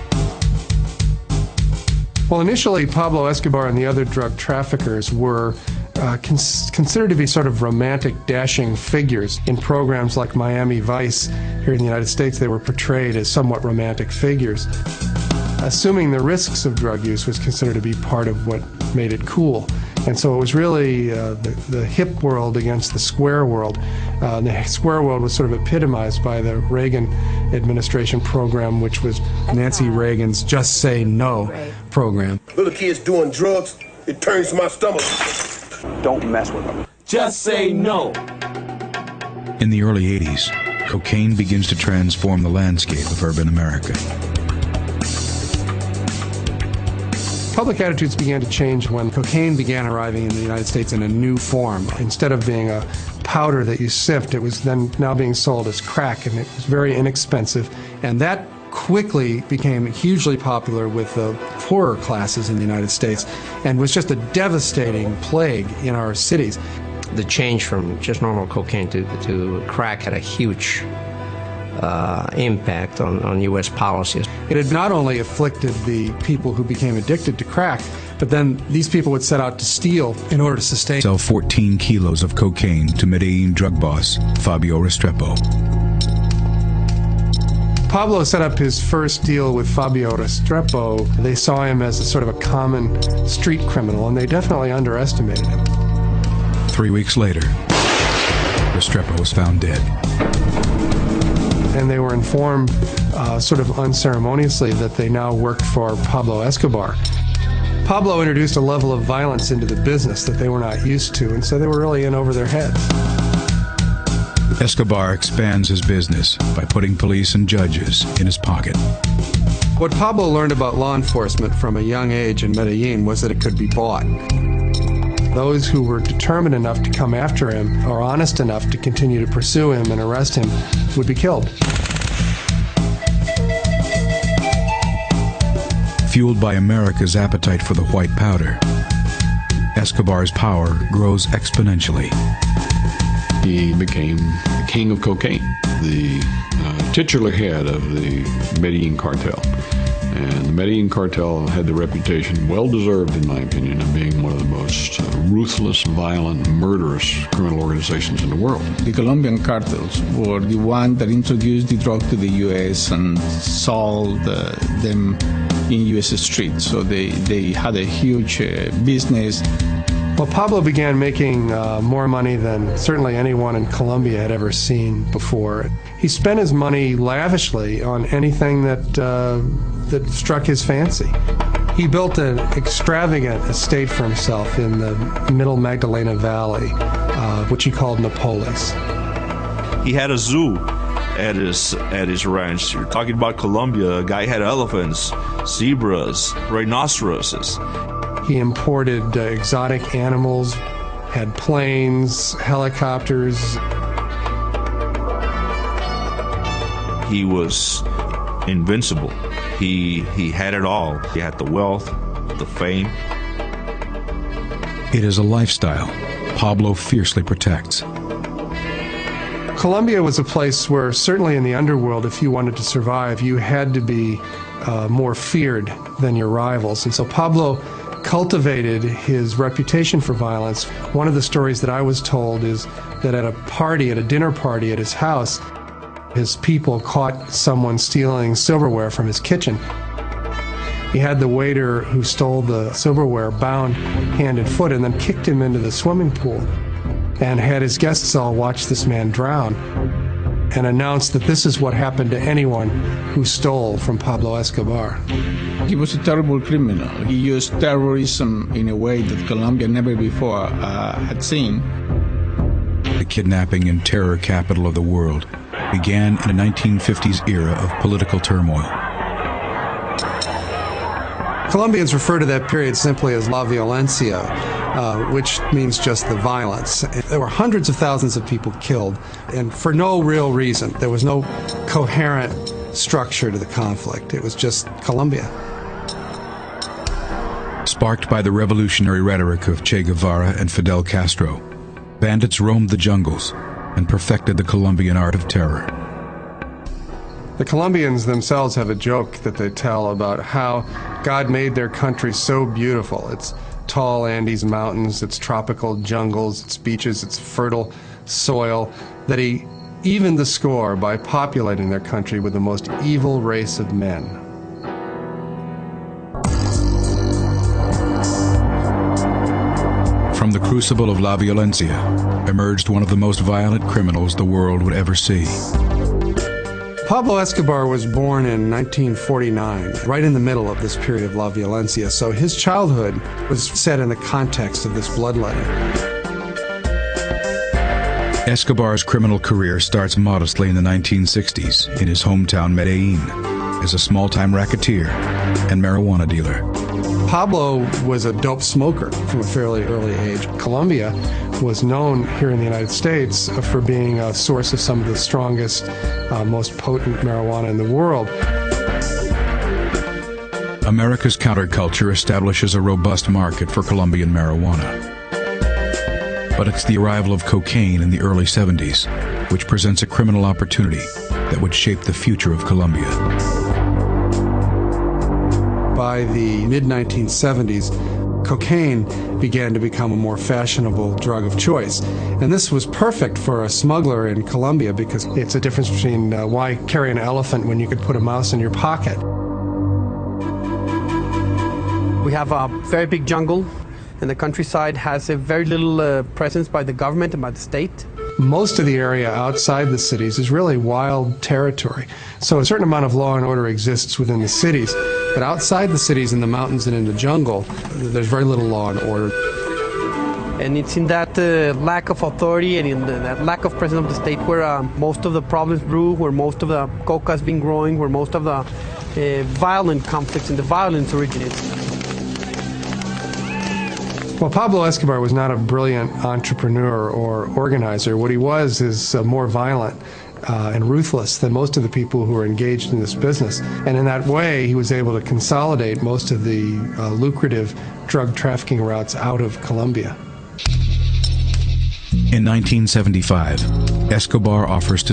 Well, initially, Pablo Escobar and the other drug traffickers were considered to be sort of romantic, dashing figures. In programs like Miami Vice here in the United States, they were portrayed as somewhat romantic figures. Assuming the risks of drug use was considered to be part of what made it cool. And so it was really the hip world against the square world. The square world was sort of epitomized by the Reagan administration program, which was Nancy Reagan's Just Say No program. Little kids doing drugs, it turns my stomach. Don't mess with them. Just say no. In the early 80s, cocaine begins to transform the landscape of urban America. Public attitudes began to change when cocaine began arriving in the United States in a new form. Instead of being a powder that you sift, it was then now being sold as crack, and it was very inexpensive. And that quickly became hugely popular with the poorer classes in the United States and was just a devastating plague in our cities. The change from just normal cocaine to crack had a huge impact on U.S. policies. It had not only afflicted the people who became addicted to crack, but then these people would set out to steal in order to sustain. Sell 14 kilos of cocaine to Medellin drug boss Fabio Restrepo. Pablo set up his first deal with Fabio Restrepo. They saw him as a sort of a common street criminal, and they definitely underestimated him. 3 weeks later, Restrepo was found dead. And they were informed sort of unceremoniously that they now worked for Pablo Escobar. Pablo introduced a level of violence into the business that they were not used to, and so they were really in over their heads. Escobar expands his business by putting police and judges in his pocket. What Pablo learned about law enforcement from a young age in Medellin was that it could be bought. Those who were determined enough to come after him or honest enough to continue to pursue him and arrest him would be killed. Fueled by America's appetite for the white powder, Escobar's power grows exponentially. He became the king of cocaine, the titular head of the Medellin cartel. And the Medellin cartel had the reputation, well deserved in my opinion, of being one of the most ruthless, violent, murderous criminal organizations in the world. The Colombian cartels were the one that introduced the drug to the U.S. and sold them in U.S. streets. So they had a huge business. Well, Pablo began making more money than certainly anyone in Colombia had ever seen before. He spent his money lavishly on anything that struck his fancy. He built an extravagant estate for himself in the middle Magdalena Valley, which he called Napolis. He had a zoo at his ranch. You're talking about Colombia. A guy had elephants, zebras, rhinoceroses. He imported exotic animals, had planes, helicopters. He was invincible. He had it all. He had the wealth, the fame. It is a lifestyle Pablo fiercely protects. Colombia was a place where, certainly in the underworld, if you wanted to survive, you had to be more feared than your rivals. And so Pablo cultivated his reputation for violence. One of the stories that I was told is that at a dinner party at his house, his people caught someone stealing silverware from his kitchen. He had the waiter who stole the silverware bound hand and foot and then kicked him into the swimming pool and had his guests all watch this man drown and announced that this is what happened to anyone who stole from Pablo Escobar. He was a terrible criminal. He used terrorism in a way that Colombia never before had seen. The kidnapping and terror capital of the world began in a 1950s era of political turmoil. Colombians refer to that period simply as La Violencia, which means just the violence. There were hundreds of thousands of people killed, and for no real reason. There was no coherent structure to the conflict. It was just Colombia. Sparked by the revolutionary rhetoric of Che Guevara and Fidel Castro, bandits roamed the jungles and perfected the Colombian art of terror. The Colombians themselves have a joke that they tell about how God made their country so beautiful. Its tall Andes mountains, its tropical jungles, its beaches, its fertile soil, that he evened the score by populating their country with the most evil race of men. From the crucible of La Violencia emerged one of the most violent criminals the world would ever see. Pablo Escobar was born in 1949, right in the middle of this period of La Violencia, so his childhood was set in the context of this bloodletting. Escobar's criminal career starts modestly in the 1960s in his hometown Medellin as a small-time racketeer and marijuana dealer. Pablo was a dope smoker from a fairly early age. Colombia was known here in the United States for being a source of some of the strongest, most potent marijuana in the world. America's counterculture establishes a robust market for Colombian marijuana. But it's the arrival of cocaine in the early 70s which presents a criminal opportunity that would shape the future of Colombia. By the mid-1970s, cocaine began to become a more fashionable drug of choice. And this was perfect for a smuggler in Colombia because it's a difference between why carry an elephant when you could put a mouse in your pocket. We have a very big jungle, and the countryside has a very little presence by the government and by the state. Most of the area outside the cities is really wild territory. So a certain amount of law and order exists within the cities, but outside the cities, in the mountains and in the jungle, there's very little law and order. And it's in that lack of authority and in that lack of presence of the state where most of the problems brew, where most of the coca has been growing, where most of the violent conflicts and the violence originates. Well, Pablo Escobar was not a brilliant entrepreneur or organizer. What he was is more violent and ruthless than most of the people who were engaged in this business. And in that way, he was able to consolidate most of the lucrative drug trafficking routes out of Colombia. In 1975, Escobar offers to